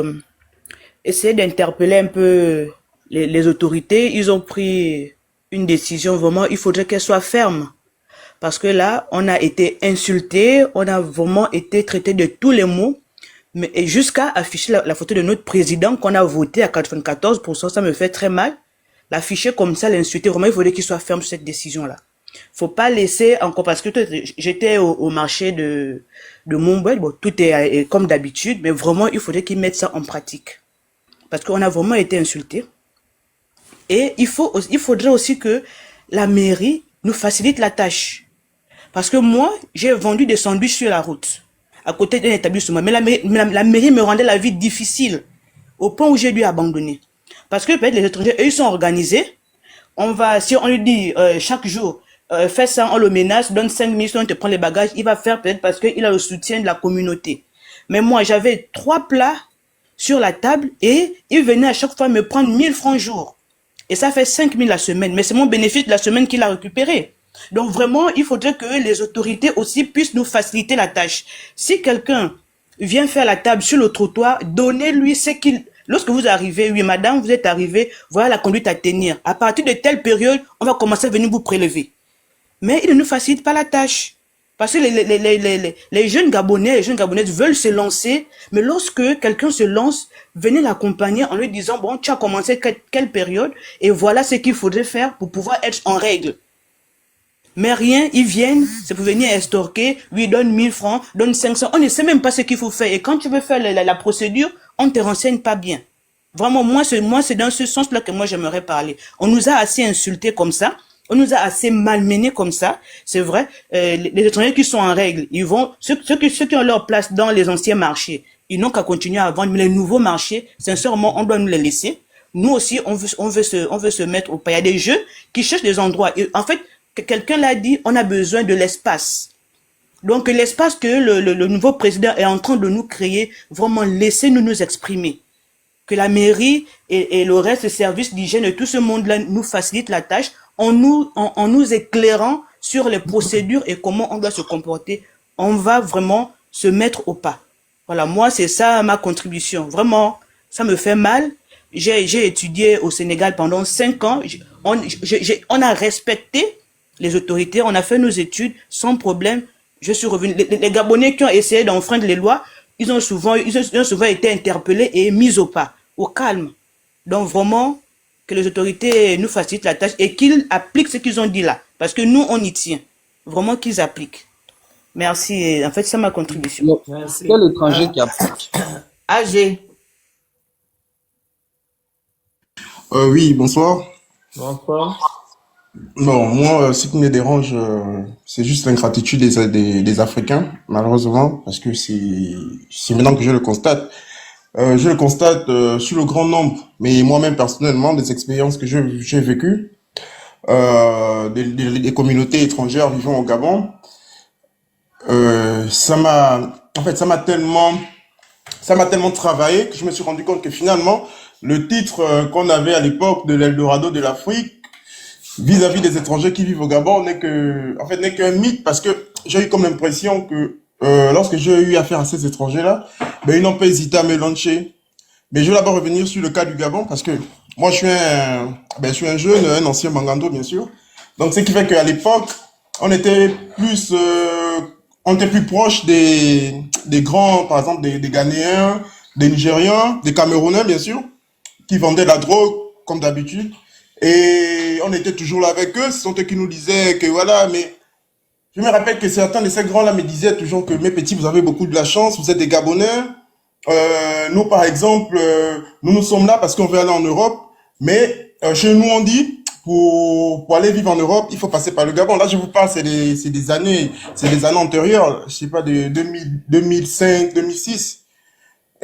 essayer d'interpeller un peu les autorités. Ils ont pris une décision, vraiment, il faudrait qu'elle soit ferme. Parce que là, on a été insulté, on a vraiment été traité de tous les mots, mais jusqu'à afficher la photo de notre président qu'on a voté à 94%, ça me fait très mal. L'afficher comme ça, l'insulter, vraiment, il faudrait qu'il soit ferme sur cette décision-là. Faut pas laisser encore, parce que j'étais au marché de Mumbai, bon, tout est comme d'habitude, mais vraiment, il faudrait qu'ils mettent ça en pratique. Parce qu'on a vraiment été insulté. Et il faudrait aussi que la mairie nous facilite la tâche. Parce que moi, j'ai vendu des sandwichs sur la route, à côté d'un établissement. Mais la mairie me rendait la vie difficile, au point où j'ai dû abandonner. Parce que peut-être les étrangers, eux, ils sont organisés. Si on lui dit chaque jour, fais ça, on le menace, donne 5 000, on te prend les bagages, il va faire peut-être parce qu'il a le soutien de la communauté. Mais moi, j'avais 3 plats sur la table et il venait à chaque fois me prendre 1000 francs jour. Et ça fait 5 000 la semaine. Mais c'est mon bénéfice de la semaine qu'il a récupéré. Donc vraiment, il faudrait que les autorités aussi puissent nous faciliter la tâche. Si quelqu'un vient faire la table sur le trottoir, donnez-lui ce qu'il... Lorsque vous arrivez, oui madame, vous êtes arrivé, voilà la conduite à tenir. À partir de telle période, on va commencer à venir vous prélever. Mais il ne nous facilite pas la tâche. Parce que les jeunes Gabonais, les jeunes Gabonaises veulent se lancer, mais lorsque quelqu'un se lance, venez l'accompagner en lui disant, bon, tu as commencé quelle période, et voilà ce qu'il faudrait faire pour pouvoir être en règle. Mais rien, ils viennent, c'est pour venir estorquer, oui, donne 1000 francs, donne 500, on ne sait même pas ce qu'il faut faire. Et quand tu veux faire la procédure, on ne te renseigne pas bien. Vraiment, moi, c'est dans ce sens-là que moi, j'aimerais parler. On nous a assez insultés comme ça, on nous a assez malmenés comme ça, c'est vrai. Les étrangers qui sont en règle, ils vont, ceux qui ont leur place dans les anciens marchés, ils n'ont qu'à continuer à vendre, mais les nouveaux marchés, sincèrement, on doit nous les laisser. Nous aussi, on veut se mettre au pas. Il y a des jeux qui cherchent des endroits. Et en fait, quelqu'un l'a dit, on a besoin de l'espace. Donc, l'espace que le nouveau président est en train de nous créer, vraiment, laissez-nous nous exprimer. Que la mairie et le reste des services d'hygiène et tout ce monde-là nous facilite la tâche en nous éclairant sur les procédures et comment on doit se comporter. On va vraiment se mettre au pas. Voilà, moi, c'est ça ma contribution. Vraiment, ça me fait mal. J'ai étudié au Sénégal pendant 5 ans. On a respecté les autorités, on a fait nos études sans problème. Je suis revenu. Les Gabonais qui ont essayé d'enfreindre les lois, ils ont souvent été interpellés et mis au pas, au calme. Donc vraiment, que les autorités nous facilitent la tâche et qu'ils appliquent ce qu'ils ont dit là. Parce que nous, on y tient. Vraiment qu'ils appliquent. Merci. En fait, c'est ma contribution. Merci. Quel étranger qui applique? AG. Oui, bonsoir. Bonsoir. Bon, moi, ce qui me dérange, c'est juste l'ingratitude des Africains, malheureusement, parce que c'est maintenant que je le constate. Je le constate sur le grand nombre, mais moi-même personnellement, des expériences que j'ai vécues, des communautés étrangères vivant au Gabon, ça m'a tellement travaillé que je me suis rendu compte que finalement, le titre qu'on avait à l'époque de l'Eldorado de l'Afrique, vis-à-vis des étrangers qui vivent au Gabon, n'est qu'un mythe, parce que j'ai eu comme l'impression que lorsque j'ai eu affaire à ces étrangers-là, ben, ils n'ont pas hésité à me lancer. Mais je vais d'abord revenir sur le cas du Gabon, parce que moi, je suis un jeune, un ancien Mangando, bien sûr. Donc, ce qui fait qu'à l'époque, on était plus proche des grands, par exemple, des Ghanéens, des Nigérians, des Camerounais, bien sûr, qui vendaient de la drogue, comme d'habitude. Et on était toujours là avec eux. Ce sont eux qui nous disaient que voilà, mais je me rappelle que certains de ces grands-là me disaient toujours que mes petits, vous avez beaucoup de la chance, vous êtes des Gabonais. Nous, par exemple, nous sommes là parce qu'on veut aller en Europe. Mais chez nous, on dit, pour aller vivre en Europe, il faut passer par le Gabon. Là, je vous parle, c'est des années antérieures, je sais pas, de 2005, 2006.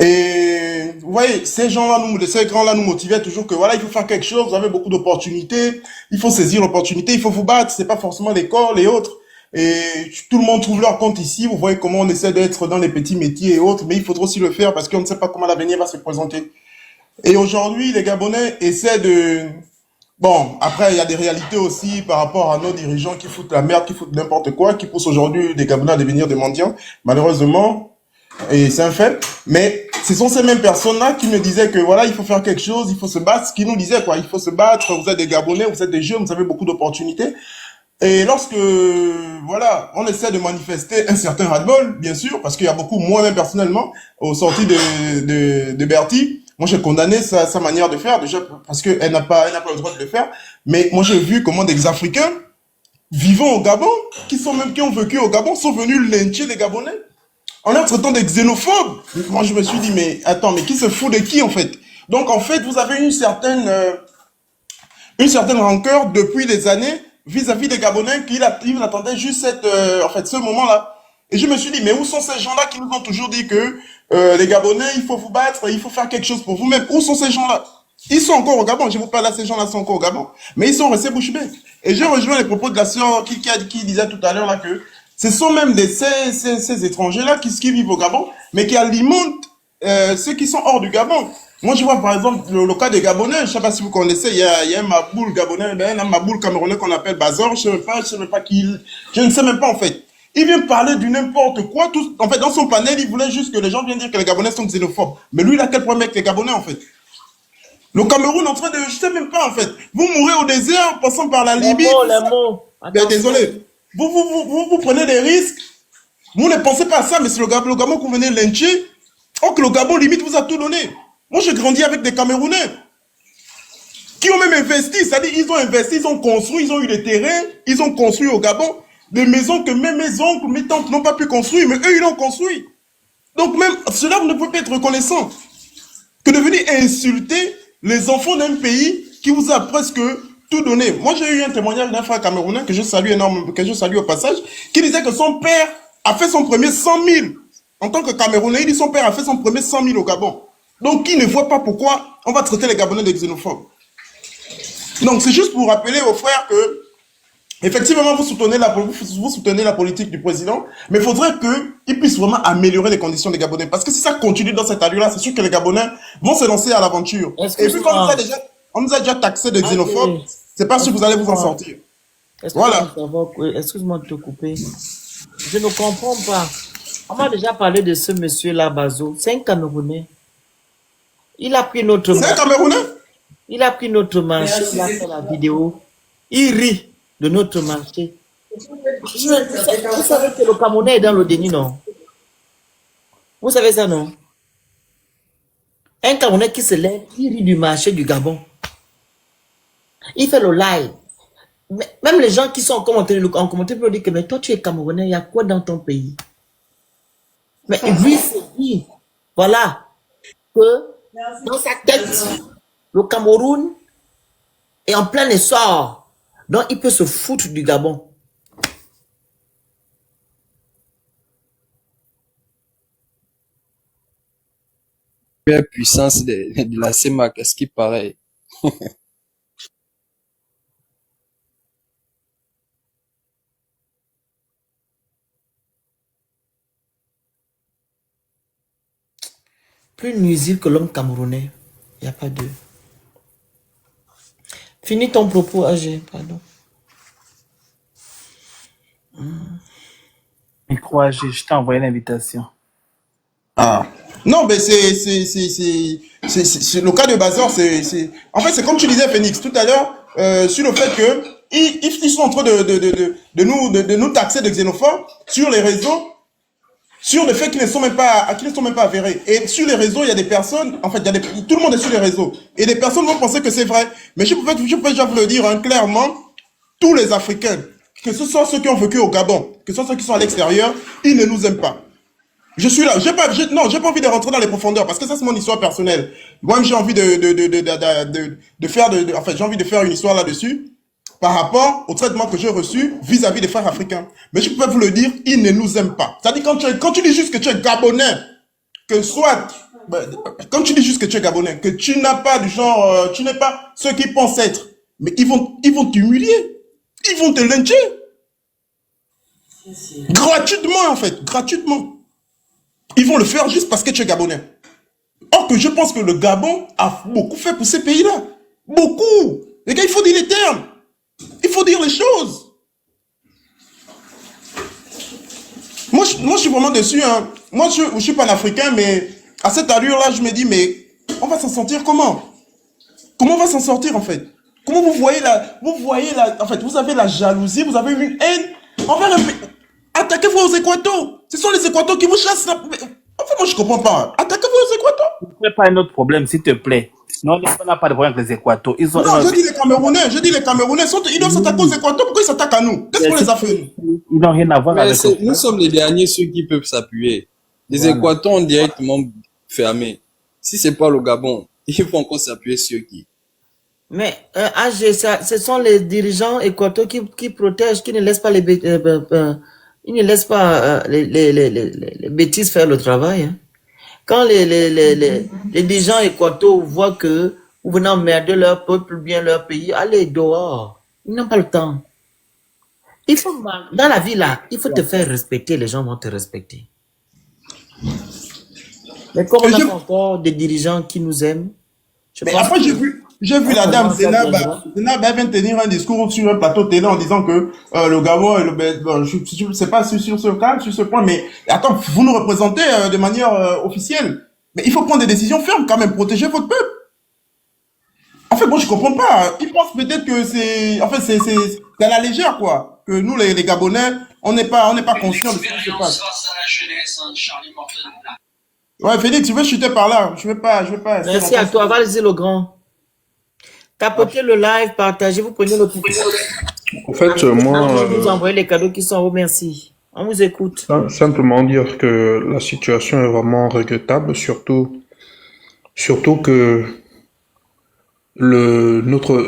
Et vous voyez, ces grands-là nous motivaient toujours que voilà, il faut faire quelque chose, vous avez beaucoup d'opportunités, il faut saisir l'opportunité, il faut vous battre, c'est pas forcément l'école et autres. Et tout le monde trouve leur compte ici, vous voyez comment on essaie d'être dans les petits métiers et autres, mais il faudra aussi le faire parce qu'on ne sait pas comment l'avenir va se présenter. Et aujourd'hui, les Gabonais essaient Bon, après, il y a des réalités aussi par rapport à nos dirigeants qui foutent la merde, qui foutent n'importe quoi, qui poussent aujourd'hui les Gabonais à devenir des mendiants, malheureusement. Et c'est un fait. Mais ce sont ces mêmes personnes-là qui me disaient que voilà, il faut faire quelque chose, il faut se battre. Ce qu'ils nous disaient, quoi. Il faut se battre. Vous êtes des Gabonais, vous êtes des jeunes, vous avez beaucoup d'opportunités. Et lorsque, voilà, on essaie de manifester un certain ras-le-bol, bien sûr, parce qu'il y a beaucoup, moi-même personnellement, aux sorties de Berthier, moi j'ai condamné sa manière de faire, déjà, parce qu'elle n'a pas le droit de le faire. Mais moi j'ai vu comment des Africains vivant au Gabon, qui ont vécu au Gabon, sont venus lyncher les Gabonais en leur traitant des xénophobes. Moi, je me suis dit, mais attends, mais qui se fout de qui, en fait? Donc, en fait, vous avez une certaine rancœur depuis des années vis-à-vis des Gabonais qui attendaient juste ce moment-là. Et je me suis dit, mais où sont ces gens-là qui nous ont toujours dit que les Gabonais, il faut vous battre, il faut faire quelque chose pour vous-même? Où sont ces gens-là? Ils sont encore au Gabon, je vous parle là, ces gens-là sont encore au Gabon, mais ils sont restés bouche bée. Et j'ai rejoint les propos de la sœur qui disait tout à l'heure là que ce sont même ces étrangers-là qui vivent au Gabon, mais qui alimentent ceux qui sont hors du Gabon. Moi, je vois par exemple le cas des Gabonais, je ne sais pas si vous connaissez, il y a un Maboul Gabonais, un Maboul Camerounais qu'on appelle Bazor, je ne sais même pas qui, je ne sais même pas en fait. Il vient parler du n'importe quoi, en fait dans son panel, il voulait juste que les gens viennent dire que les Gabonais sont xénophobes. Mais lui, il a quel problème avec les Gabonais en fait? Le Cameroun en train de, je sais même pas en fait, vous mourrez au désert, passant par la Libye. Les mots. Ben, désolé. Vous prenez des risques. Vous ne pensez pas à ça, mais c'est le Gabon que vous venez lyncher. Or que le Gabon, limite, vous a tout donné. Moi, j'ai grandi avec des Camerounais qui ont même investi. C'est-à-dire, ils ont investi, ils ont construit, ils ont eu des terrains, ils ont construit au Gabon des maisons que même mes oncles, mes tantes n'ont pas pu construire, mais eux, ils l'ont construit. Donc, même cela, vous ne pouvez pas être reconnaissant. Que de venir insulter les enfants d'un pays qui vous a presque tout donné. Moi, j'ai eu un témoignage d'un frère camerounais que je salue au passage, qui disait que son père a fait son premier 100 000. En tant que Camerounais, il dit son père a fait son premier 100 000 au Gabon. Donc, il ne voit pas pourquoi on va traiter les Gabonais de xénophobes. Donc, c'est juste pour rappeler aux frères que Effectivement, vous soutenez la politique du président, mais il faudrait qu'il puisse vraiment améliorer les conditions des Gabonais. Parce que si ça continue dans cette allure-là, c'est sûr que les Gabonais vont se lancer à l'aventure. Et vu qu'on Excuse-moi. on nous a déjà taxé de xénophobes, Allez, c'est pas sûr que vous allez vous en excuse-moi. sortir. Excuse-moi Voilà. de excuse-moi de te couper. Je ne comprends pas. On m'a déjà parlé de ce monsieur-là, Bazo. C'est un Camerounais. Il a pris notre C'est un marché. Camerounais? Il a pris notre marché. Il a fait la vidéo. Il rit de notre marché. Vous savez que le Camerounais est dans le déni, non? Vous savez ça, non? Un Camerounais qui se lève, il rit du marché du Gabon. Il fait le live. Même les gens qui sont en commentaire peuvent dire que mais toi tu es Camerounais, il y a quoi dans ton pays? Mais lui se dit, voilà, que dans sa tête, le Cameroun est en plein essor. Donc il peut se foutre du Gabon. La puissance de la CEMAC, est-ce qu'il paraît? Plus nuisible que l'homme camerounais. Il n'y a pas de... Finis ton propos, AG, pardon. Micro AG, je t'ai envoyé l'invitation. Ah. Non, mais c'est le cas de Bazar, en fait, c'est comme tu disais, Phoenix, tout à l'heure, sur le fait que ils sont en train de nous taxer de xénophobes sur les réseaux, sur le fait qu'ils ne sont même pas avérés. Et sur les réseaux, il y a des personnes, en fait, tout le monde est sur les réseaux. Et des personnes vont penser que c'est vrai. Mais je peux déjà vous le dire, hein, clairement, tous les Africains, que ce soit ceux qui ont vécu au Gabon, que ce soit ceux qui sont à l'extérieur, ils ne nous aiment pas. Je suis là. J'ai pas envie de rentrer dans les profondeurs parce que ça, c'est mon histoire personnelle. Moi, j'ai envie de faire j'ai envie de faire une histoire là-dessus par rapport au traitement que j'ai reçu vis-à-vis des frères africains. Mais je peux vous le dire, ils ne nous aiment pas. C'est-à-dire, quand tu dis juste que tu es Gabonais, quand tu dis juste que tu es Gabonais, que tu n'as pas du genre, tu n'es pas ceux qui pensent être, mais ils vont t'humilier. Ils vont te lyncher. Gratuitement, en fait. Gratuitement. Ils vont le faire juste parce que tu es Gabonais. Or que je pense que le Gabon a beaucoup fait pour ces pays-là. Beaucoup. Les gars, il faut dire les termes. Il faut dire les choses. Moi, je suis vraiment déçu. Hein. Moi, je suis panafricain, mais à cette allure-là, je me dis, mais on va s'en sortir comment? Comment on va s'en sortir, en fait? Comment vous voyez en fait, vous avez la jalousie, vous avez une haine envers le pays. Attaquez-vous aux Équatos. Ce sont les Équatos qui vous chassent. Enfin, moi, je comprends pas. Attaquez-vous aux Équatos. Ne fais pas un autre problème, s'il te plaît. Non, on n'a pas de problème avec les Équatos. Non, je dis les Camerounais. Ils doivent s'attaquer aux Équatos. Pourquoi ils s'attaquent à nous? Qu'est-ce qu'on les a fait? Ils n'ont rien à voir Mais avec nous sommes les derniers ceux qui peuvent s'appuyer. Les Équators ont directement fermé. Si c'est pas le Gabon, il faut encore s'appuyer sur qui? Mais AG, ce sont les dirigeants équatoriaux qui protègent, qui ne laissent pas ils ne laissent pas les bêtises faire le travail. Hein. Quand les dirigeants équatoriaux voient que vous venez emmerder leur peuple, bien leur pays, allez dehors. Ils n'ont pas le temps. Dans la vie là, il faut te faire respecter, les gens vont te respecter. Mais comme on a encore des dirigeants qui nous aiment, mais après, j'ai vu la dame Zénab, elle vient tenir un discours sur un plateau télé en disant que le Gabon et je ne sais pas sur ce point, mais attends, vous nous représentez de manière officielle. Mais il faut prendre des décisions fermes quand même, protéger votre peuple. En fait, moi, je comprends pas. Ils pensent peut-être que c'est à la légère, quoi. Que nous, les Gabonais, on n'est pas conscients de ce qui se passe. Ouais, Félix, tu veux chuter par là? Je veux pas. Merci à toi. Vas-y, le grand. Tapotez le live, partagez, vous prenez le coup. En fait, moi, vous envoyez les cadeaux qui sont en haut, merci. On vous écoute. Simplement dire que la situation est vraiment regrettable, surtout que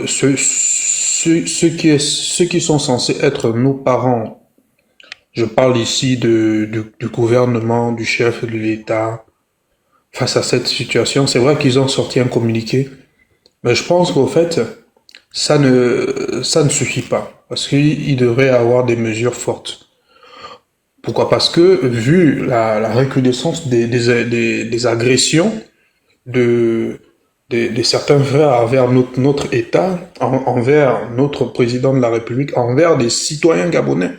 ceux qui sont censés être nos parents, je parle ici du gouvernement, du chef de l'État, face à cette situation, c'est vrai qu'ils ont sorti un communiqué, mais je pense qu'au fait, ça ne suffit pas. Parce qu'il devrait y avoir des mesures fortes. Pourquoi? Parce que, vu la recrudescence des agressions de certains frères envers notre État, envers notre président de la République, envers des citoyens gabonais,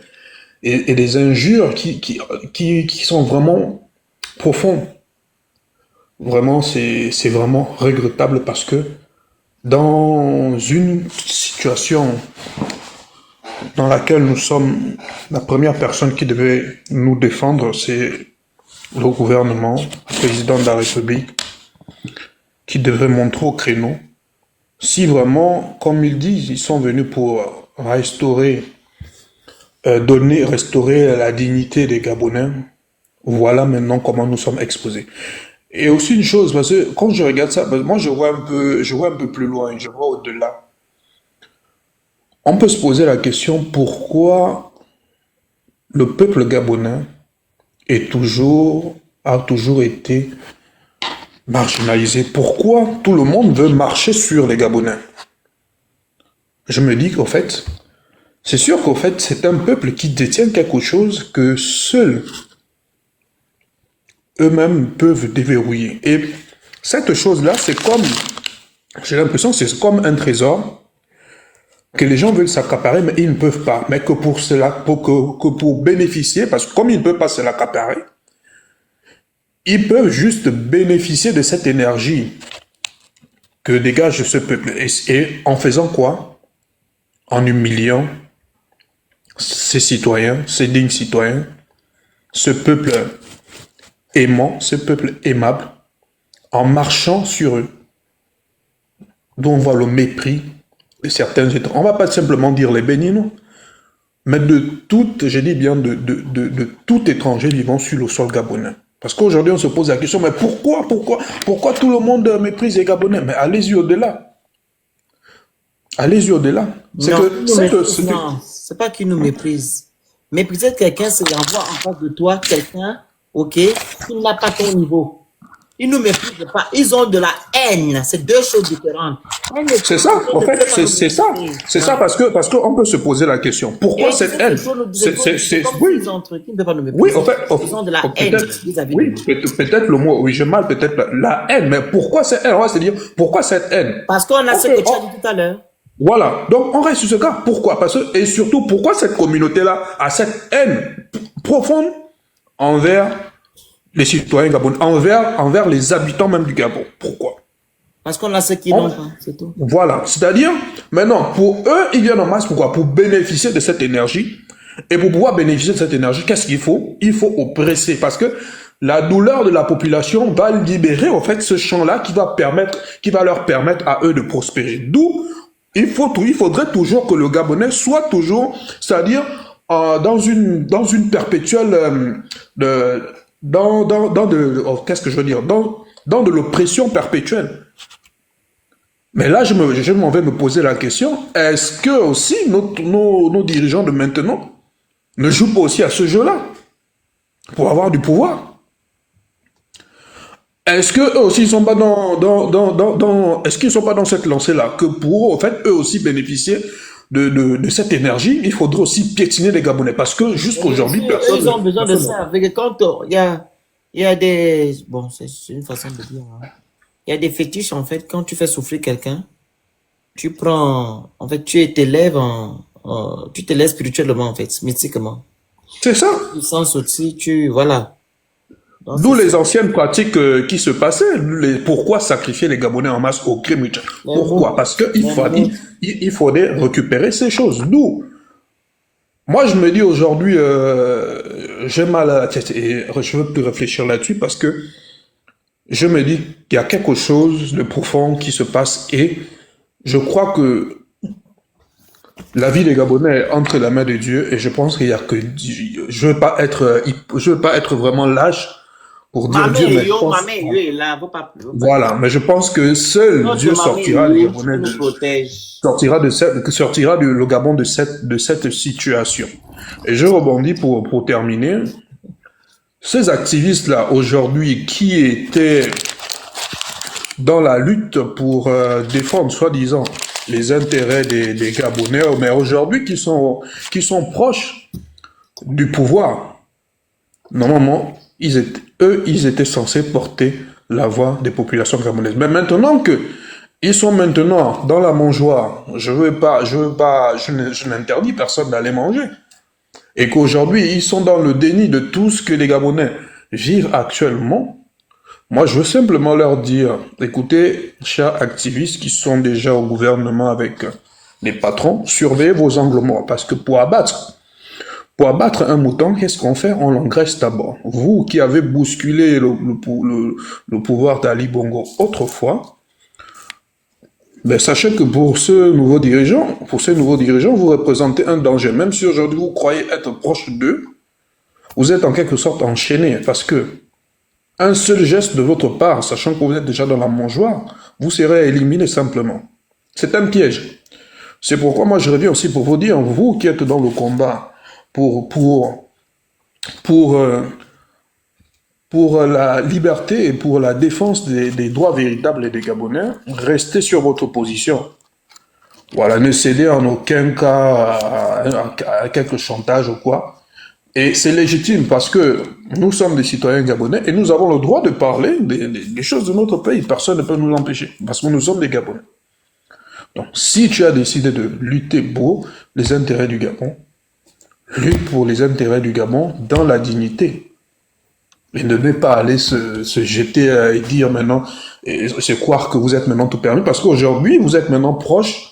et des injures qui sont vraiment profondes. Vraiment, c'est vraiment regrettable parce que dans une situation dans laquelle nous sommes, la première personne qui devait nous défendre, c'est le gouvernement, le président de la République, qui devrait montrer au créneau. Si vraiment, comme ils disent, ils sont venus pour restaurer la dignité des Gabonais, voilà maintenant comment nous sommes exposés. Et aussi une chose, parce que quand je regarde ça, moi je vois un peu plus loin, je vois au-delà. On peut se poser la question pourquoi le peuple gabonais a toujours été marginalisé. Pourquoi tout le monde veut marcher sur les Gabonais? Je me dis qu'en fait, c'est sûr qu'en fait, c'est un peuple qui détient quelque chose que seuls eux-mêmes peuvent déverrouiller. Et cette chose-là, c'est comme, j'ai l'impression que c'est comme un trésor que les gens veulent s'accaparer, mais ils ne peuvent pas. Mais que pour cela, pour bénéficier, parce que comme ils ne peuvent pas se l'accaparer, ils peuvent juste bénéficier de cette énergie que dégage ce peuple. Et en faisant quoi? En humiliant ces citoyens, ces dignes citoyens, ce peuple aimant, ce peuple aimable, en marchant sur eux, dont on voit le mépris de certains États. On ne va pas simplement dire les Béninois, mais de tout étranger vivant sur le sol gabonais. Parce qu'aujourd'hui, on se pose la question, mais pourquoi tout le monde méprise les Gabonais? Mais allez-y au-delà. Allez-y au-delà. Non, c'est pas qu'ils nous méprisent. Mépriser quelqu'un, c'est avoir en face de toi quelqu'un, ok, qui n'a pas ton niveau. Ils ne nous méprisent pas. Ils ont de la haine. C'est deux choses différentes. C'est ça, en fait, c'est ça. C'est ça parce qu'on peut se poser la question. Pourquoi cette haine? Oui, en fait, ils ont de la haine vis-à-vis oui, peut-être le mot, oui, j'ai mal, peut-être la haine, mais pourquoi cette haine? On va se dire, pourquoi cette haine? Parce qu'on a ce que tu as dit tout à l'heure. Voilà, donc on reste sur ce cas. Pourquoi? Parce que, et surtout, pourquoi cette communauté-là a cette haine profonde envers les citoyens gabonais, envers les habitants même du Gabon? Pourquoi? Parce qu'on a ce qu'ils n'ont pas, c'est tout. Voilà, c'est-à-dire, maintenant, pour eux, ils viennent en masse, pourquoi? Pour bénéficier de cette énergie. Et pour pouvoir bénéficier de cette énergie, qu'est-ce qu'il faut? Il faut oppresser, parce que la douleur de la population va libérer, en fait, ce champ-là qui va leur permettre à eux de prospérer. D'où, il faudrait toujours que le Gabonais soit toujours, c'est-à-dire, dans une perpétuelle, qu'est-ce que je veux dire, dans de l'oppression perpétuelle. Mais là, je m'en vais me poser la question, est-ce que aussi nos dirigeants de maintenant ne jouent pas aussi à ce jeu-là pour avoir du pouvoir? Est-ce que eux aussi ils sont pas est-ce qu'ils sont pas dans cette lancée-là que pour en fait eux aussi bénéficier de cette énergie, il faudrait aussi piétiner les Gabonais parce que jusqu'aujourd'hui personne. Ils ont besoin de ça. Avec quand il y a des c'est une façon de dire. Hein. Il y a des fétiches en fait quand tu fais souffrir quelqu'un, tu prends en fait tu t'élèves tu t'élèves spirituellement en fait, mystiquement. C'est ça. Du sens aussi voilà. D'où les anciennes pratiques qui se passaient. Pourquoi sacrifier les Gabonais en masse au crime? Pourquoi? Parce qu'il faudrait récupérer ces choses. D'où, moi je me dis aujourd'hui, j'ai mal à la tête et je veux plus réfléchir là-dessus parce que je me dis qu'il y a quelque chose de profond qui se passe et je crois que la vie des Gabonais est entre la main de Dieu et je pense qu'il y a que je veux pas être vraiment lâche pour dire Dieu, mais voilà, mais je pense que seul Dieu sortira les Gabonais sortira le Gabon de cette situation. Et je rebondis pour terminer. Ces activistes-là, aujourd'hui, qui étaient dans la lutte pour défendre, soi-disant, les intérêts des Gabonais, mais aujourd'hui qui sont proches du pouvoir. Normalement, ils étaient censés porter la voix des populations gabonaises. Mais maintenant que ils sont maintenant dans la mangeoire, je n'interdis personne d'aller manger. Et qu'aujourd'hui, ils sont dans le déni de tout ce que les Gabonais vivent actuellement. Moi, je veux simplement leur dire, écoutez, chers activistes qui sont déjà au gouvernement avec les patrons, surveillez vos angles morts. Parce que pour abattre un mouton, qu'est-ce qu'on fait? On l'engraisse d'abord. Vous qui avez bousculé le pouvoir d'Ali Bongo autrefois, ben sachez que pour ces nouveaux dirigeants, vous représentez un danger. Même si aujourd'hui vous croyez être proche d'eux, vous êtes en quelque sorte enchaîné. Parce que un seul geste de votre part, sachant que vous êtes déjà dans la mangeoire, vous serez éliminé simplement. C'est un piège. C'est pourquoi moi je reviens aussi pour vous dire, vous qui êtes dans le combat pour la liberté et pour la défense des droits véritables des Gabonais, restez sur votre position. Voilà, ne cédez en aucun cas à quelques chantages ou quoi. Et c'est légitime parce que nous sommes des citoyens gabonais et nous avons le droit de parler des choses de notre pays. Personne ne peut nous l'empêcher parce que nous sommes des Gabonais. Donc, si tu as décidé de lutter pour les intérêts du Gabon, lutte pour les intérêts du Gabon dans la dignité. Et ne devez pas aller se jeter et dire maintenant, et se croire que vous êtes maintenant tout permis, parce qu'aujourd'hui, vous êtes maintenant proche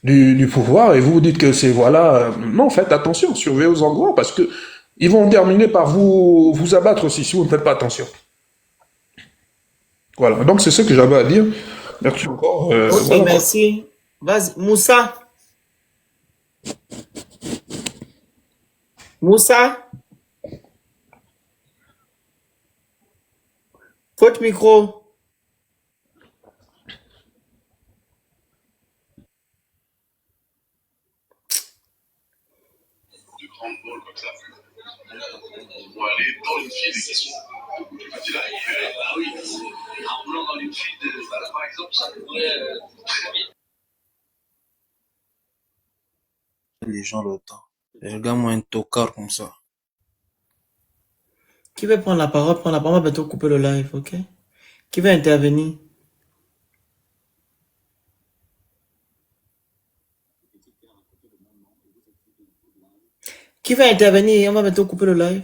du pouvoir et vous vous dites que c'est voilà. Non, faites attention, surveillez aux endroits, parce que ils vont terminer par vous abattre aussi si vous ne faites pas attention. Voilà, donc c'est ce que j'avais à dire. Merci encore. Ok, Voilà. merci. Vas-y, Moussa. Moussa, votre micro. Les gens le temps. Regarde-moi un tocard comme ça. Qui veut prendre la parole? Prends la parole, on va bientôt couper le live, ok? Qui veut intervenir? Qui va intervenir? On va bientôt couper le live.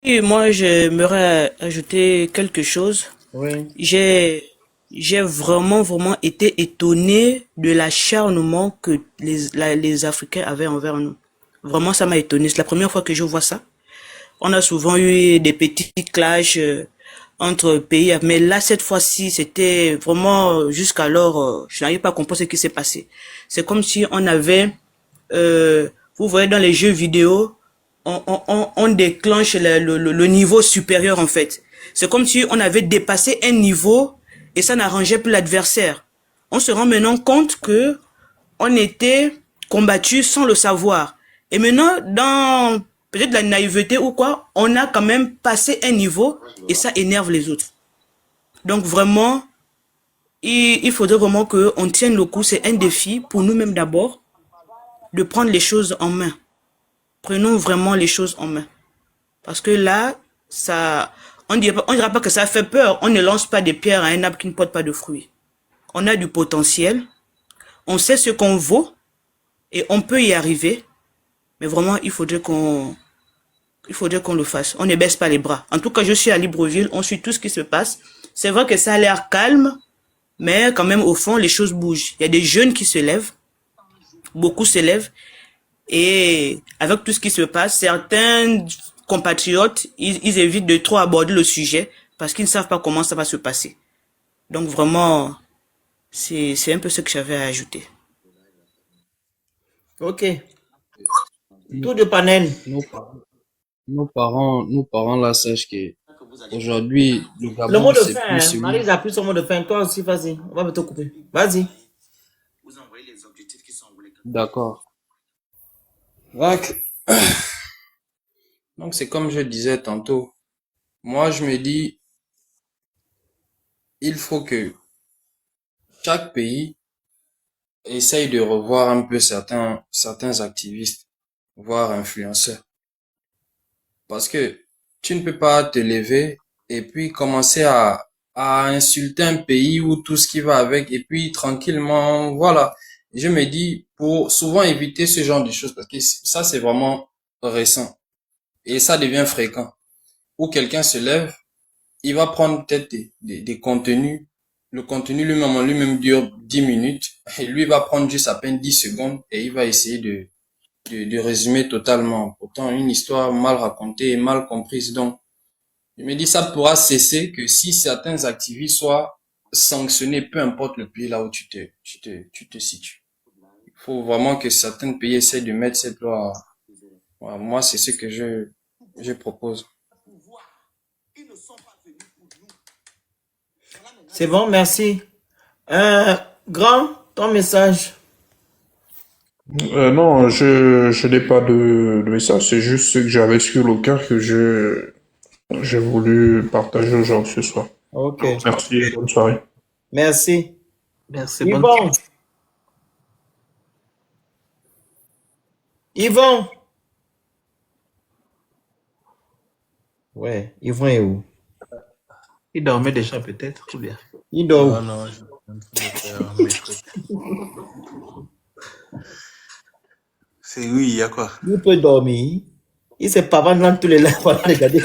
Et moi, j'aimerais ajouter quelque chose. Oui. J'ai vraiment été étonné de l'acharnement que les Africains avaient envers nous. Vraiment, ça m'a étonné. C'est la première fois que je vois ça. On a souvent eu des petits clashs entre pays, mais là, cette fois-ci, c'était vraiment, jusqu'alors, je n'arrive pas à comprendre ce qui s'est passé. C'est comme si on avait, vous voyez dans les jeux vidéo, on déclenche le niveau supérieur en fait. C'est comme si on avait dépassé un niveau et ça n'arrangeait plus l'adversaire. On se rend maintenant compte que on était combattu sans le savoir. Et maintenant, dans peut-être la naïveté ou quoi, on a quand même passé un niveau et ça énerve les autres. Donc vraiment, il faudrait vraiment qu'on tienne le coup. C'est un défi pour nous-mêmes d'abord de prendre les choses en main. Prenons vraiment les choses en main. Parce que là, on dira pas que ça fait peur. On ne lance pas des pierres à un arbre qui ne porte pas de fruits. On a du potentiel. On sait ce qu'on vaut. Et on peut y arriver. Mais vraiment, il faudrait qu'on le fasse. On ne baisse pas les bras. En tout cas, je suis à Libreville. On suit tout ce qui se passe. C'est vrai que ça a l'air calme. Mais quand même, au fond, les choses bougent. Il y a des jeunes qui se lèvent. Beaucoup se lèvent. Et avec tout ce qui se passe, certains compatriotes, ils évitent de trop aborder le sujet parce qu'ils ne savent pas comment ça va se passer. Donc vraiment, c'est un peu ce que j'avais à ajouter. Ok. Tout de panel. Nos parents là sachent que aujourd'hui le Le Gabon mot de c'est fin, plus hein. celui. Marie a pris son mot de fin. Toi aussi, vas-y. On va bientôt couper. Vas-y. D'accord. Donc c'est comme je disais tantôt. Moi je me dis il faut que chaque pays essaye de revoir un peu certains activistes, voire influenceurs. Parce que tu ne peux pas te lever et puis commencer à insulter un pays ou tout ce qui va avec et puis tranquillement, voilà. Je me dis, pour souvent éviter ce genre de choses, parce que ça c'est vraiment récent et ça devient fréquent, où quelqu'un se lève, il va prendre peut-être des contenus, le contenu lui-même en lui-même dure 10 minutes et lui va prendre juste à peine 10 secondes et il va essayer de résumer totalement. Pourtant, une histoire mal racontée et mal comprise. Donc, je me dis, ça pourra cesser que si certains activistes soient sanctionnés, peu importe le pays là où tu te situes. Il faut vraiment que certains pays essaient de mettre cette loi. Voilà, moi, c'est ce que je propose. C'est bon, merci. Grand, ton message. Non, je n'ai pas de message, c'est juste ce que j'avais sur le cœur que j'ai voulu partager aujourd'hui ce soir. Ok. Merci et bonne soirée. Merci. Merci, bonne Yvon. Yvon. Ouais, Yvon est où? Il dormait déjà peut-être, ou bien? Il dort où? Non, non, je suis en train de faire mes trucs. C'est oui, il y a quoi? Il peut dormir. Il se pavane dans tous les lacs pour aller regarder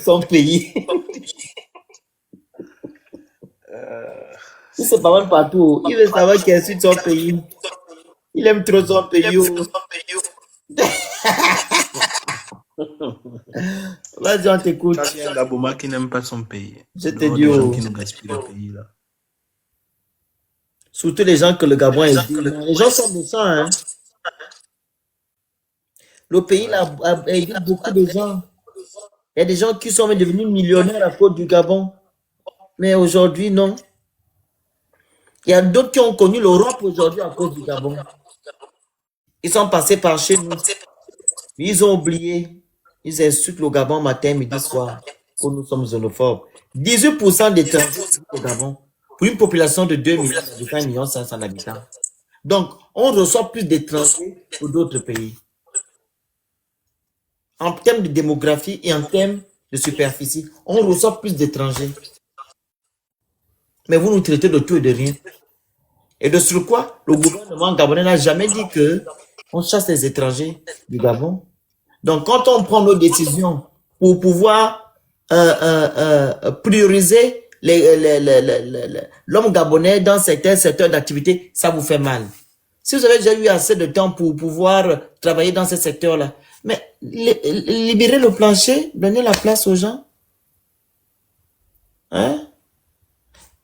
son pays. Il se pavane partout. Il veut savoir qu'il est sur son pays. Il aime trop son pays. Vas-y, on t'écoute. Ça vient d'Aboma qui n'aime pas son pays. Je te Dehors dis, des gens oh. qui nous gaspillent le pays là. Surtout les gens que le Gabon est dit. Les gens sont méchants, hein. Le pays là a aidé beaucoup de gens. Il y a des gens qui sont devenus millionnaires à cause du Gabon. Mais aujourd'hui, non. Il y a d'autres qui ont connu l'Europe aujourd'hui à cause du Gabon. Ils sont passés par chez nous. Ils ont oublié. Ils insultent le Gabon matin, midi, soir. Que nous sommes xénophobes. 18% d'étrangers au Gabon. Pour une population de 2 millions d'habitants, 1 million 500 d'habitants. Donc, on reçoit plus d'étrangers que d'autres pays. En termes de démographie et en termes de superficie, on reçoit plus d'étrangers. Mais vous nous traitez de tout et de rien. Et de sur quoi le gouvernement gabonais n'a jamais dit que on chasse les étrangers du Gabon. Donc, quand on prend nos décisions pour pouvoir prioriser l'homme gabonais dans certains secteurs d'activité, ça vous fait mal. Si vous avez déjà eu assez de temps pour pouvoir travailler dans ces secteurs-là, mais libérez le plancher, donnez la place aux gens. Hein?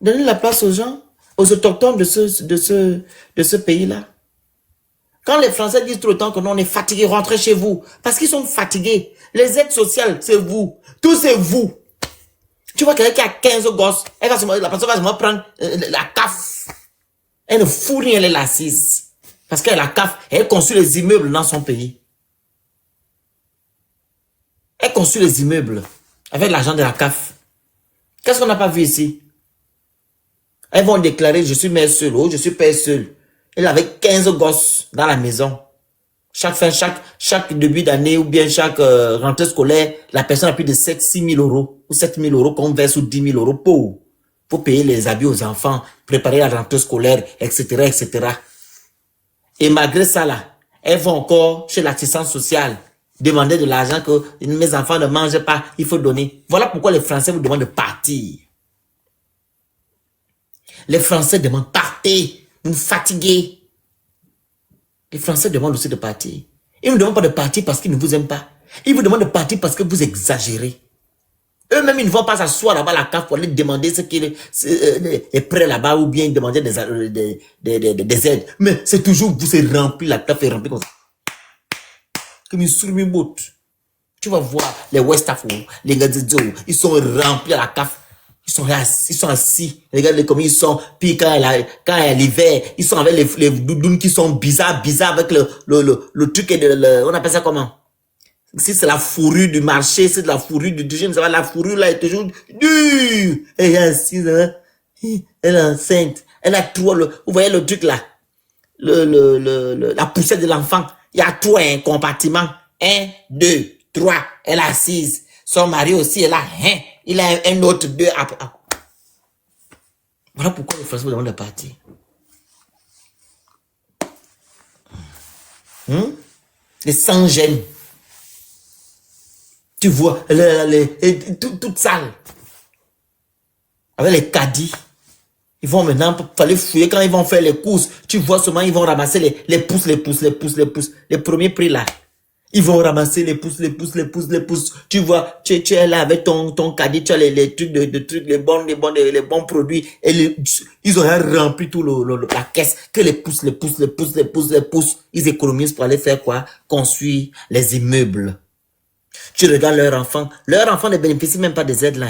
Donnez la place aux gens, aux autochtones de ce pays-là. Quand les Français disent tout le temps que non, on est fatigué, rentrez chez vous. Parce qu'ils sont fatigués. Les aides sociales, c'est vous. Tout, c'est vous. Tu vois quelqu'un qui a 15 gosses, la personne va se prendre la CAF. Elle ne fout rien, elle est l'assise. Parce qu'elle a la CAF, elle construit les immeubles dans son pays. Elle construit les immeubles avec l'argent de la CAF. Qu'est-ce qu'on n'a pas vu ici? Elles vont déclarer, je suis mère seule, ou je suis père seul. Elle avait 15 gosses dans la maison. Chaque début d'année ou bien chaque rentrée scolaire, la personne a plus de 6 000 euros ou 7 000 euros qu'on verse ou 10 000 euros pour payer les habits aux enfants, préparer la rentrée scolaire, etc., etc. Et malgré ça, là, elles vont encore chez l'assistance sociale demander de l'argent que mes enfants ne mangent pas, il faut donner. Voilà pourquoi les Français vous demandent de partir. Les Français demandent partez, vous fatiguez. Les Français demandent aussi de partir. Ils ne vous demandent pas de partir parce qu'ils ne vous aiment pas. Ils vous demandent de partir parce que vous exagérez. Eux-mêmes, ils ne vont pas s'asseoir là-bas à la CAF pour aller demander ce qu'il est prêt là-bas ou bien demander des aides. Mais c'est toujours vous, c'est rempli, la CAF est remplie comme ça. Comme une surmimoute. Tu vas voir les West Africa, les Gadzidzo, ils sont remplis à la CAF. Ils sont assis. Regardez comme ils sont. Puis quand il y a l'hiver, ils sont avec les doudounes qui sont bizarres avec le truc on appelle ça comment? Si c'est la fourrure du marché, c'est de la fourrure du je ne sais pas, la fourrure là est toujours dure. Et elle est assise, hein? Elle est enceinte. Elle a trop, vous voyez le truc là, la poussette de l'enfant. Il y a trop un compartiment. 1, 2, 3. Elle est assise. Son mari aussi est là. Il a un autre 2. Voilà pourquoi les Français vous demandent de partir. Les sans-gêne. Tu vois, toute sale. Avec les caddies. Ils vont maintenant, fallait fouiller quand ils vont faire les courses. Tu vois seulement, ils vont ramasser les pouces. Les premiers prix là. Ils vont ramasser les pouces. Tu vois, tu es là avec ton caddie, tu as les trucs, les bons produits. Et ils ont rempli tout la caisse. Que les pouces. Ils économisent pour aller faire quoi? Construire les immeubles. Tu regardes leurs enfants. Leurs enfants ne bénéficient même pas des aides là.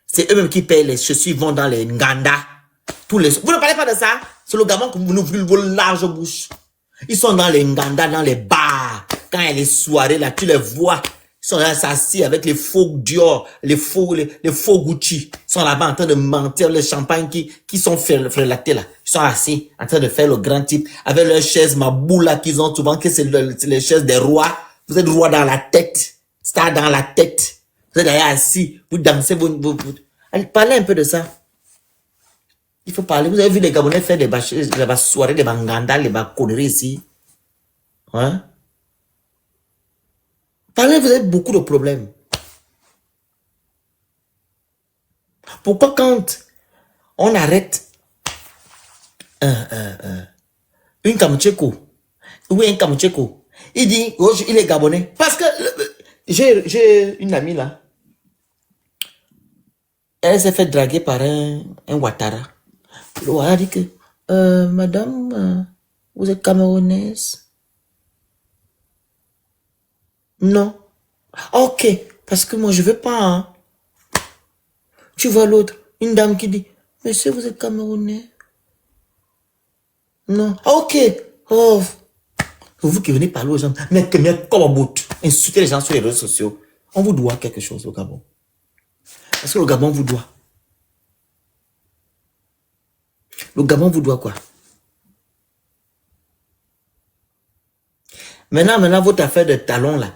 C'est eux-mêmes qui payent les chaussures, ils vont dans les Nganda. Vous ne parlez pas de ça? C'est le gamin que vous ouvrez vos larges bouches. Ils sont dans les Nganda, dans les bars. Quand il y a les soirées là, tu les vois. Ils sont là assis avec les faux Dior, les faux Gucci. Ils sont là-bas en train de mentir, les champagnes qui sont frelatés là. Ils sont assis en train de faire le grand type avec leurs chaises maboula qu'ils ont souvent, que c'est les chaises des rois. Vous êtes roi dans la tête. Star dans la tête. Vous êtes là assis. Vous dansez. Allez, parlez un peu de ça. Il faut parler. Vous avez vu les Gabonais faire des soirées, des banganda, les conneries ici. Hein? Parlez, vous avez beaucoup de problèmes. Pourquoi quand on arrête une Kamutcheko ou un Kamutcheko, il dit, oh, il est Gabonais. Parce que j'ai une amie là. Elle s'est fait draguer par un Ouattara. Le Ouattara dit que, madame, vous êtes camerounaise? Non. Ok, parce que moi je veux pas. Hein. Tu vois l'autre, une dame qui dit, monsieur, vous êtes camerounais? Non. Ok. Oh. Vous qui venez parler aux gens, mais comme insulter les gens sur les réseaux sociaux, on vous doit quelque chose au Gabon. Parce que le Gabon vous doit. Le Gabon vous doit quoi? Maintenant, votre affaire de talon là,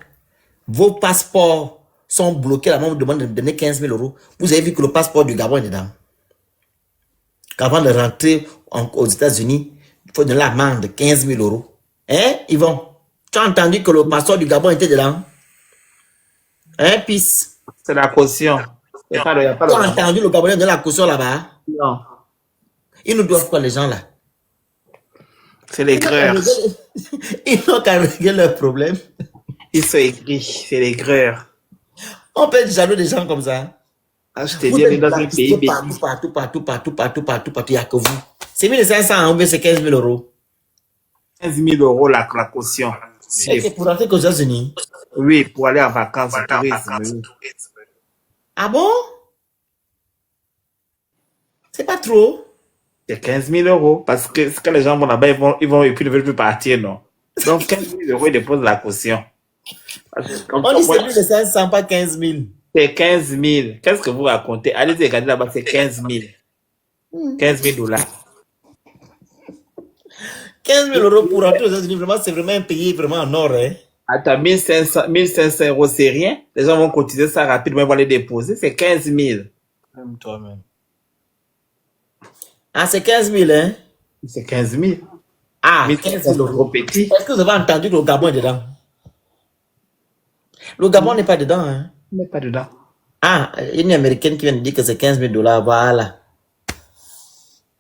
vos passeports sont bloqués. Là, on vous demande de donner 15 000 euros. Vous avez vu que le passeport du Gabon est dedans. Qu'avant de rentrer aux États-Unis, il faut donner l'amende de 15 000 euros. Hein, Yvon? Tu as entendu que le passeport du Gabon était dedans? Hein, Pisse? C'est la caution. Tu as entendu le Gabonais de la caution là-bas? Non. Ils nous doivent quoi, les gens là? C'est les greurs. Ils n'ont qu'à régler leurs problèmes. Ils sont aigris, c'est les greurs. On peut être jaloux des gens comme ça. Ah, je t'ai dit, on est dans un pays partout, il n'y a que vous. C'est 1500 ou c'est 15 000 euros. 15 000 euros la caution. C'est pour rentrer aux États-Unis? Oui, pour aller en vacances, au tourisme. Ah bon? C'est pas trop? C'est 15 000 euros. Parce que quand les gens vont là-bas, ils vont et puis ils ne veulent plus partir, non? Donc 15 000 euros, ils déposent la caution. On dit c'est plus de 500, pas 15 000. C'est 15 000. Qu'est-ce que vous racontez? Allez-y, regardez là-bas, c'est 15 000. 15 000 $. 15 000 euros pour rentrer aux États-Unis, vraiment, c'est vraiment un pays vraiment en or, hein? Attends, 1500 euros, c'est rien. Les gens vont cotiser ça rapidement, ils vont les déposer. C'est 15 000. Même toi-même. Ah, c'est 15 000, hein? C'est 15 000. Ah, 15 000 euros petit. Est-ce que vous avez entendu que le Gabon est dedans? Le Gabon n'est pas dedans, hein? Il n'est pas dedans. Ah, une Américaine qui vient de dire que c'est 15 000 $, voilà.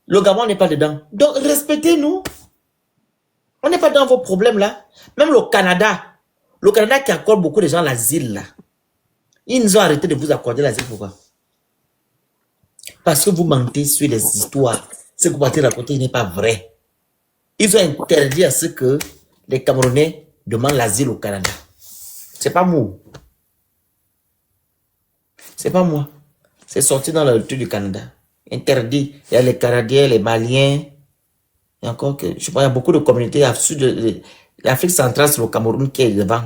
Le Gabon n'est pas dedans. Donc, respectez-nous. On n'est pas dans vos problèmes, là. Même le Canada qui accorde beaucoup de gens l'asile, là. Ils nous ont arrêté de vous accorder l'asile, pourquoi? Parce que vous mentez sur les histoires. Ce que vous partez raconter n'est pas vrai. Ils ont interdit à ce que les Camerounais demandent l'asile au Canada. C'est pas moi. C'est pas moi. C'est sorti dans la lecture du Canada. Interdit. Il y a les Canadiens, les Maliens. Il y a encore que, je sais pas, il y a beaucoup de communautés. L'Afrique centrale, c'est le Cameroun qui est devant.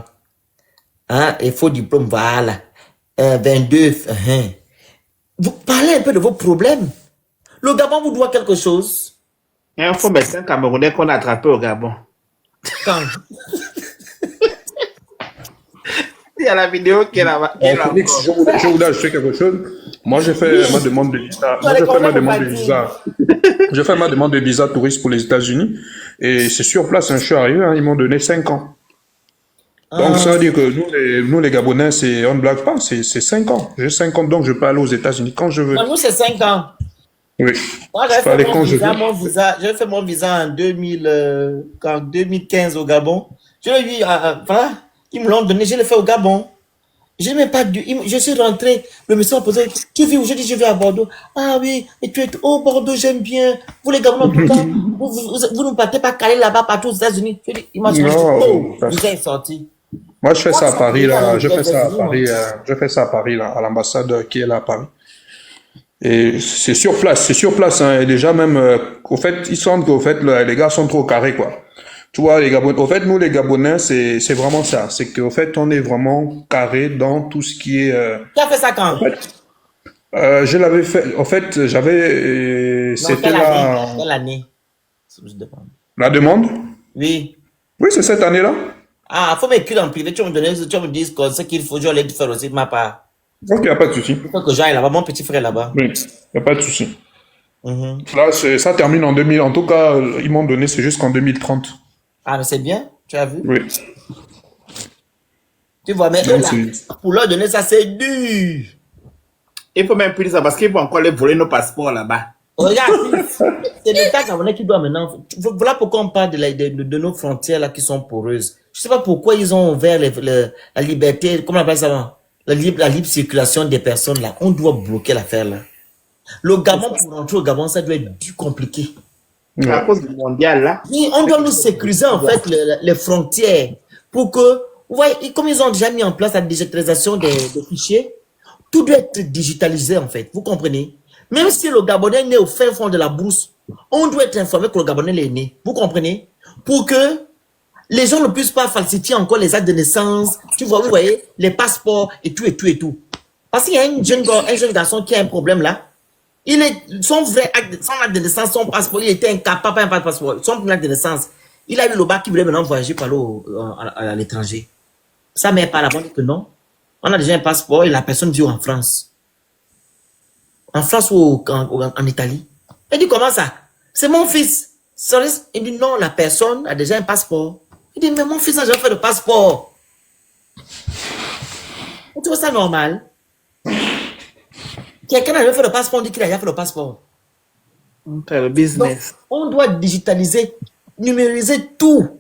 Hein? Il faut diplôme, voilà. 22. Vous parlez un peu de vos problèmes. Le Gabon vous doit quelque chose. Il y a un faux médecin camerounais qu'on a attrapé au Gabon. Quand? Il y a la vidéo qui est là-bas. Félix, je voulais ajouter quelque chose. Moi, j'ai fait ma demande de visa. Moi, j'ai fait ma demande de visa. J'ai fait ma demande de visa touriste pour les États-Unis. Et c'est sur place, hein, je suis arrivé, hein, ils m'ont donné 5 ans. Donc, ça veut dire que nous, les Gabonais, on ne blague pas, c'est 5 ans. J'ai 5 ans, donc je peux aller aux États-Unis quand je veux. Non, nous, c'est 5 ans. Oui. Moi, Je peux aller quand je veux. j'avais fait mon visa en 2015 au Gabon. Je l'ai vu, voilà, ils me l'ont donné, je l'ai fait au Gabon. Je n'ai même pas dû. Je suis rentré, le monsieur m'a posé, tu vis où? Je dis, je vais à Bordeaux. Ah oui, et tu es, oh Bordeaux, j'aime bien. Vous les Gabonais, en tout cas, vous ne partez pas caler là-bas partout aux États-Unis. Je dis, il m'a dit, oh, le visa est sorti. Moi, je fais ça à Paris, là. Je fais ça à Paris, je fais ça à Paris, là, à l'ambassade qui est là à Paris. Et c'est sur place, hein. Et déjà même, au fait, ils sentent qu'au fait, les gars sont trop carrés, quoi. Tu vois, les Gabonais, au fait, nous, les Gabonais, c'est vraiment ça. C'est qu'au fait, on est vraiment carré dans tout ce qui est, Tu as fait ça quand? je l'avais fait, en fait, j'avais, c'était Quelle année? la demande? Oui. Oui, c'est cette année-là. Ah, faut m'écrire en privé, tu me dis ce qu'il faut, je vais te faire aussi de ma part. Ok, il n'y a pas de souci. Il faut que j'aille là-bas, mon petit frère là-bas. Oui, il n'y a pas de souci. Là, ça termine en 2000. En tout cas, ils m'ont donné, c'est jusqu'en 2030. Ah, mais c'est bien, tu as vu? Oui. Tu vois, mais Donc, eux, là, pour leur donner ça, c'est dur. Il faut même plus ça parce qu'ils vont encore les voler nos passeports là-bas. Regarde, c'est l'État gabonais qui doit maintenant. Voilà pourquoi on parle de nos frontières là qui sont poreuses. Je sais pas pourquoi ils ont ouvert la liberté, comment on appelle ça, la libre circulation des personnes là. On doit bloquer l'affaire là. Le Gabon, pour rentrer au Gabon, ça doit être du compliqué. À cause du mondial là. Oui, on doit nous sécuriser en fait les frontières pour que, vous voyez, comme ils ont déjà mis en place la digitalisation des fichiers, tout doit être digitalisé en fait. Vous comprenez? Même si le Gabonais est né au fin fond de la brousse, on doit être informé que le Gabonais est né. Vous comprenez? Pour que les gens ne puissent pas falsifier encore les actes de naissance, tu vois, vous voyez, les passeports et tout et tout et tout. Parce qu'il y a un jeune garçon qui a un problème là. Son acte de naissance, son passeport, il était incapable de faire un passeport. Son acte de naissance, il a eu le bac qui voulait maintenant voyager par à l'étranger. Sa mère parle avant que non. On a déjà un passeport et la personne vit en France. En France ou en Italie. Il dit, comment ça? C'est mon fils. Il dit, non, la personne a déjà un passeport. Il dit, mais mon fils a déjà fait le passeport. Tu trouves ça normal? Quelqu'un a déjà fait le passeport, on dit qu'il a déjà fait le passeport. On fait le business. Donc, on doit digitaliser, numériser tout.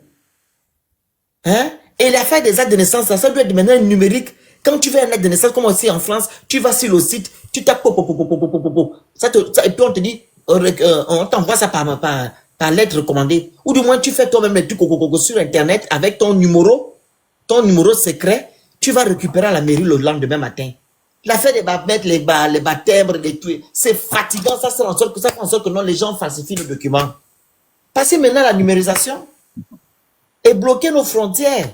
Hein? Et l'affaire des actes de naissance, ça doit être de manière numérique. Quand tu veux un acte de naissance, comme aussi en France, tu vas sur le site, tu tapes, et puis on te dit, on t'envoie ça par lettre recommandée. Ou du moins, tu fais toi-même les trucs sur Internet avec ton numéro secret, tu vas récupérer à la mairie le lendemain matin. L'affaire des baptêmes, les baptêmes, les trucs, c'est fatigant, ça fait en sorte que non, les gens falsifient nos documents. Passez maintenant à la numérisation et bloquer nos frontières.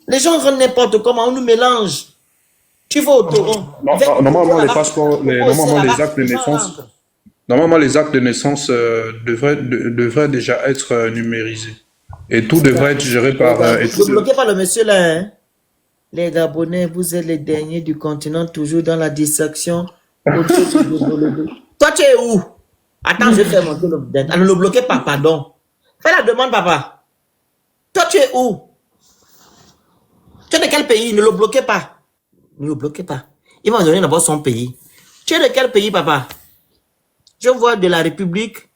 Les gens rendent n'importe comment, on nous mélange. Tu vas au Toron. Normalement, les passeports, normalement, les actes de naissance, normalement, les actes de naissance devraient déjà être numérisés. Et tout devrait être géré par... Ne bloquez pas le monsieur là. Hein? Les Gabonais, vous êtes les derniers du continent, toujours dans la distraction. Toi, tu es où? Attends, je vais faire monter le... Ne le bloquez pas, pardon. Fais la demande, papa. Toi, tu es où? Tu es de quel pays? Ne le bloquez pas. Ne le bloquez pas. Il va donner d'abord son pays. Tu es de quel pays, papa? Je vois de la République.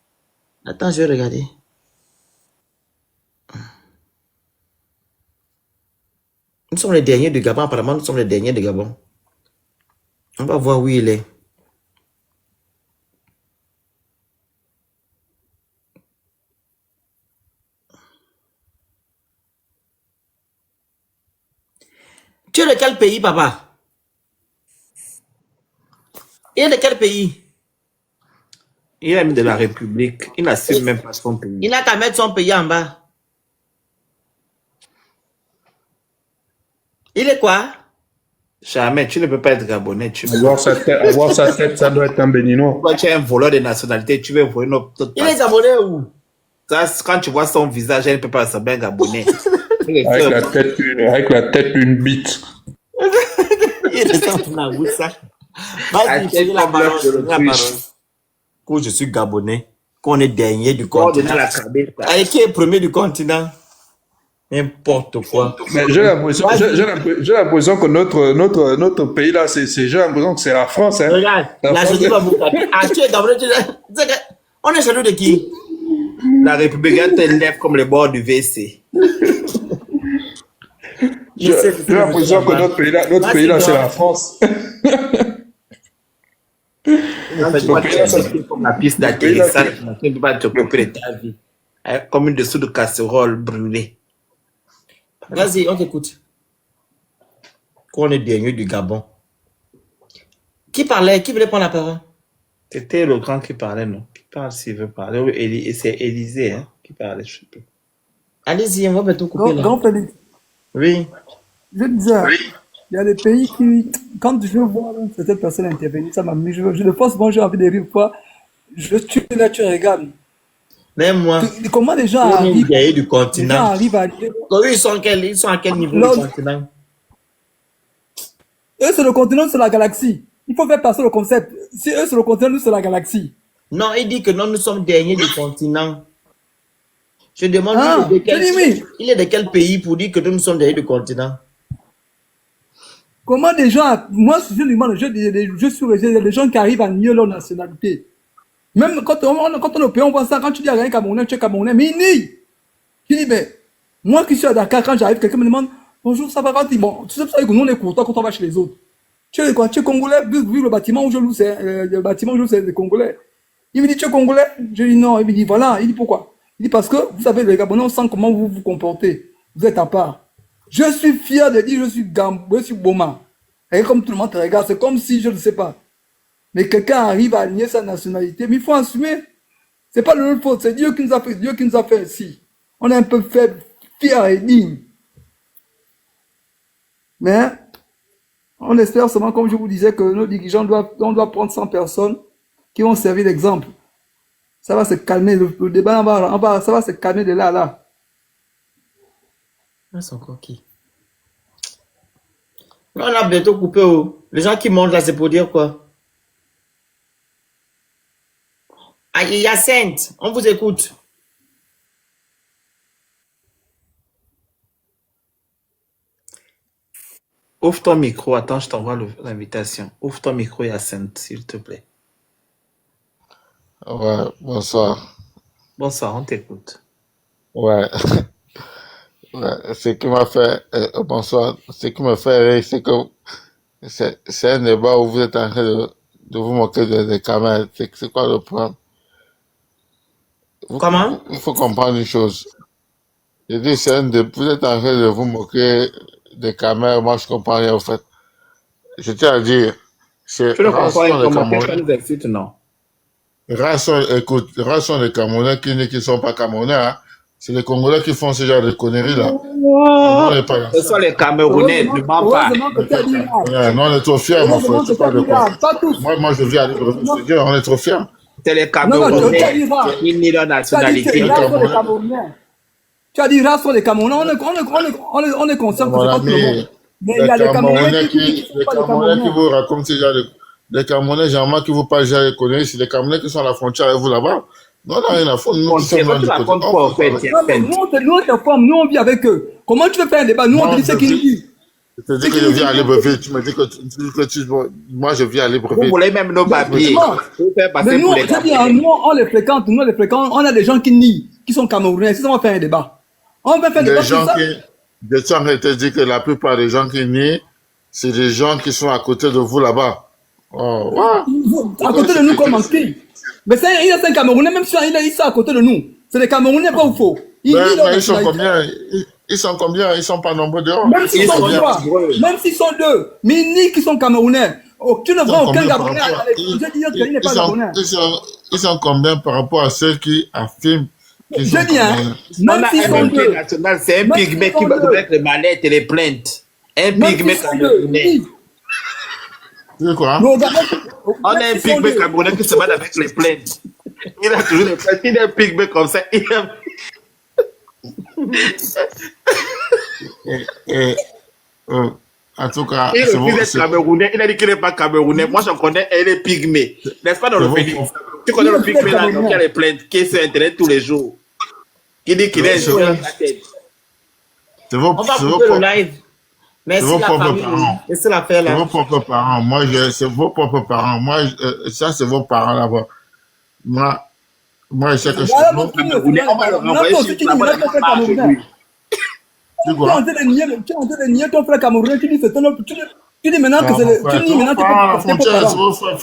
Attends, je vais regarder. Nous sommes les derniers du Gabon. Apparemment, nous sommes les derniers du Gabon. On va voir où il est. Tu es de quel pays, papa? Il est de quel pays? Il est de la République. Il n'assume même pas son pays. Il n'a qu'à mettre son pays en bas. Il est quoi? Jamais, tu ne peux pas être Gabonais. Tu peux. Avoir sa tête, ça doit être un Béninois. Toi, tu es un voleur de nationalité, tu veux voler notre Il est Gabonais où? Ça, quand tu vois son visage, elle ne peut pas ressembler à un Gabonais. Avec la tête, une bite. Il descend dans la route, ça. Vas-y, prenez la parole. Quand je suis Gabonais, qu'on est dernier du continent. Allez, qui est premier du continent? N'importe quoi. Mais j'ai l'impression que notre pays là, j'ai l'impression que c'est la France. Hein. Regarde, la chose va vous taper. Ah, tu es Gabonais, on est jaloux de qui? La République te lève comme le bord du WC. J'ai l'impression que notre pays là, c'est la France. Comme la piste d'atterrissage, tu ne peux pas te couper de ta vie. Comme une dessous de casserole brûlée. Vas-y, on t'écoute. Qu'on est dernier du Gabon. Qui parlait? Qui voulait prendre la parole? C'était le grand qui parlait, non? Qui parle s'il veut parler. C'est Élysée hein, qui parlait, je sais plus. Allez-y, on va bientôt couper là. Grand Félix, Oui. je disais, il y a des pays qui, quand je vois certaines personnes intervenir, ça m'amuse. Je le pense, bon, j'ai envie de rire quoi. Je tue là, tu regardes. Même moi. Comment les gens On est arrivent, dernier du les gens continent. arrivent à... Donc, ils sont à quel niveau L'autre- du continent? Eux, c'est le continent, c'est la galaxie. Il faut faire passer le concept. Si eux, c'est le continent, nous, c'est la galaxie. Non, il dit que non, nous sommes derniers du continent. Je demande, Ah, il est de quel, je dis oui. il est de quel pays pour dire que nous sommes derniers du continent? Comment des gens, moi, je demande, je suis il y a des gens qui arrivent à nier leur nationalité. Même quand on est au pays, on voit ça, quand tu dis à un Camerounais, tu es Camerounais, mais il nie. Je dis, mais, moi qui suis à Dakar, quand j'arrive, quelqu'un me demande, bonjour, ça va, quand il dit, bon, tu sais que nous, on est contents quand on va chez les autres. Tu es quoi? Tu es Congolais, vu le bâtiment où je loue, le bâtiment où je loue, c'est des Congolais. Il me dit, tu es Congolais? Je dis non. Il me dit, voilà. Il dit, pourquoi? Il dit, parce que, vous savez, les Gabonais, on sent comment vous vous comportez. Vous êtes à part. Je suis fier de dire, je suis Boma. Et comme tout le monde te regarde, c'est comme si, je ne sais pas. Mais quelqu'un arrive à nier sa nationalité, mais il faut assumer. C'est pas de notre faute, c'est Dieu qui nous a fait, Dieu qui nous a fait ainsi. On est un peu faible, fier et digne. Mais, on espère seulement, comme je vous disais, que nos dirigeants on doit prendre 100 personnes qui vont servir d'exemple. Ça va se calmer, le débat, ça va se calmer de là à là. Ah, c'est encore qui? On a bientôt coupé. Oh. Les gens qui montent là, c'est pour dire quoi? Ah, Hyacinthe, on vous écoute. Ouvre ton micro, attends, je t'envoie l'invitation. Ouvre ton micro, Hyacinthe, s'il te plaît. Ouais, bonsoir. Bonsoir, on t'écoute. Ouais. Ouais, ce qui m'a fait, bonsoir, ce qui me fait rire, c'est que c'est un débat où vous êtes en train de vous moquer des camarades. C'est quoi le problème? Comment? Il faut comprendre une chose. Je dis, vous êtes en train de vous moquer des camarades, moi je comprends rien au fait. Je tiens à dire, c'est Tu ne comprends rares pas sont les comment Camerounais. quelqu'un nous incite, non? Écoute, rares sont les Camerounais qui sont pas Camerounais, hein. C'est les Congolais qui font ce genre de conneries là. On n'est pas là. Ce sont les Camerounais, ne mens pas. Heureusement que tu as dit Ouais, non, on est trop fiers, mon frère. Heureusement que C'est tu as pas de dit quoi. pas tous. Moi, je vis à Libreville. Je te dis, on est trop fiers. C'est les Non, non, tu as Camerounais dit rares. qui nient leur Tu as dit nationalité. que rares sont les Camerounais. Tu as dit rares sont les Camerounais. On est conscient que Mon c'est pas tout le monde. ami, Mais il y a des Camerounais qui les sont pas des Camerounais qui Camerounais. vous racontent ce genre de... Les Camerounais, généralement, qui vous parlent déjà de conneries, c'est les Camerounais qui sont à la frontière avec vous là-bas. Non, on n'a rien à foutre. Nous qui sommes là Tu du côté. racontes quoi, en fait, Non, mais Hyacinthe? nous, on te forme, nous, on vit avec eux. Comment tu veux faire un débat? Nous, on te dit ce qu'ils disent. Je te dis que je vis à Libreville. Tu me dis que moi, je vis à Vous Libreville. voulez même nos papiers. Justement. Vous faire Mais passer nous, pour les je dis, hein, Camerounais. nous, on les fréquente, on a des gens qui nient, qui sont Camerounais. Si on va faire un débat. On va faire un débat Les sur gens ça. je suis en train de te dire que la plupart des gens qui nient, c'est des gens qui sont à côté de vous là-bas. Oh, ouais. À côté de nous, comme en qui? Mais il a 5 Camerounais, même si ils sont à côté de nous. C'est des Camerounais, pas ou faux. Ils nient leur Mais ils sont nationalité. combien? Ils sont combien? Ils sont pas nombreux dehors. Même s'ils Ils sont sont trois, nombreux. même s'ils sont deux, mais ils nient qu'ils sont Camerounais. Oh, tu ne Ils vois sont aucun combien par Gabonais rapport à l'étranger dire qu'il n'est pas Gabonais. ils sont combien par rapport à ceux qui affirment qu'ils sont Je dis, hein, Camerounais? On même a s'ils un sont unité deux, national, c'est un même pygmée s'ils qui sont va deux, mettre les mallettes et les plaintes. Un même pygmée s'ils sont deux, camerounais. C'est quoi? Nos gamins, On a un pygmée camerounais qui se bat avec les plaintes. Il a toujours les plaintes. Il est un pygmée comme ça. Et, en tout cas, Il c'est refuse d'être camerounais. Il a dit qu'il n'est pas camerounais. Moi, j'en connais. Elle est pygmée. N'est-ce pas dans le pays? Tu connais le pygmée là, donc il y a les plaintes qui est sur Internet tous les jours. Qui dit qu'il est sur la tête. c'est vos, On va c'est vos couper le propres- live. Merci c'est vos la propres famille. parents. Laissez la faire C'est là. vos propres parents. Moi, c'est vos propres parents. Moi, ça, c'est vos parents là-bas. Moi, je sais que je suis Voilà, non donc, tu Camerounais. On va le renvoyer toi sur aussi, tu la dis, bonne maintenant, ton frère marche, camerounais. lui. Tu Tu es vois? en train de nier ton frère camerounais. Tu dis, c'est ton homme. Tu dis maintenant que Non, c'est mon le. frère, Tu dis c'est vos maintenant que parents, la c'est tes frontière, c'est parents. vos frères.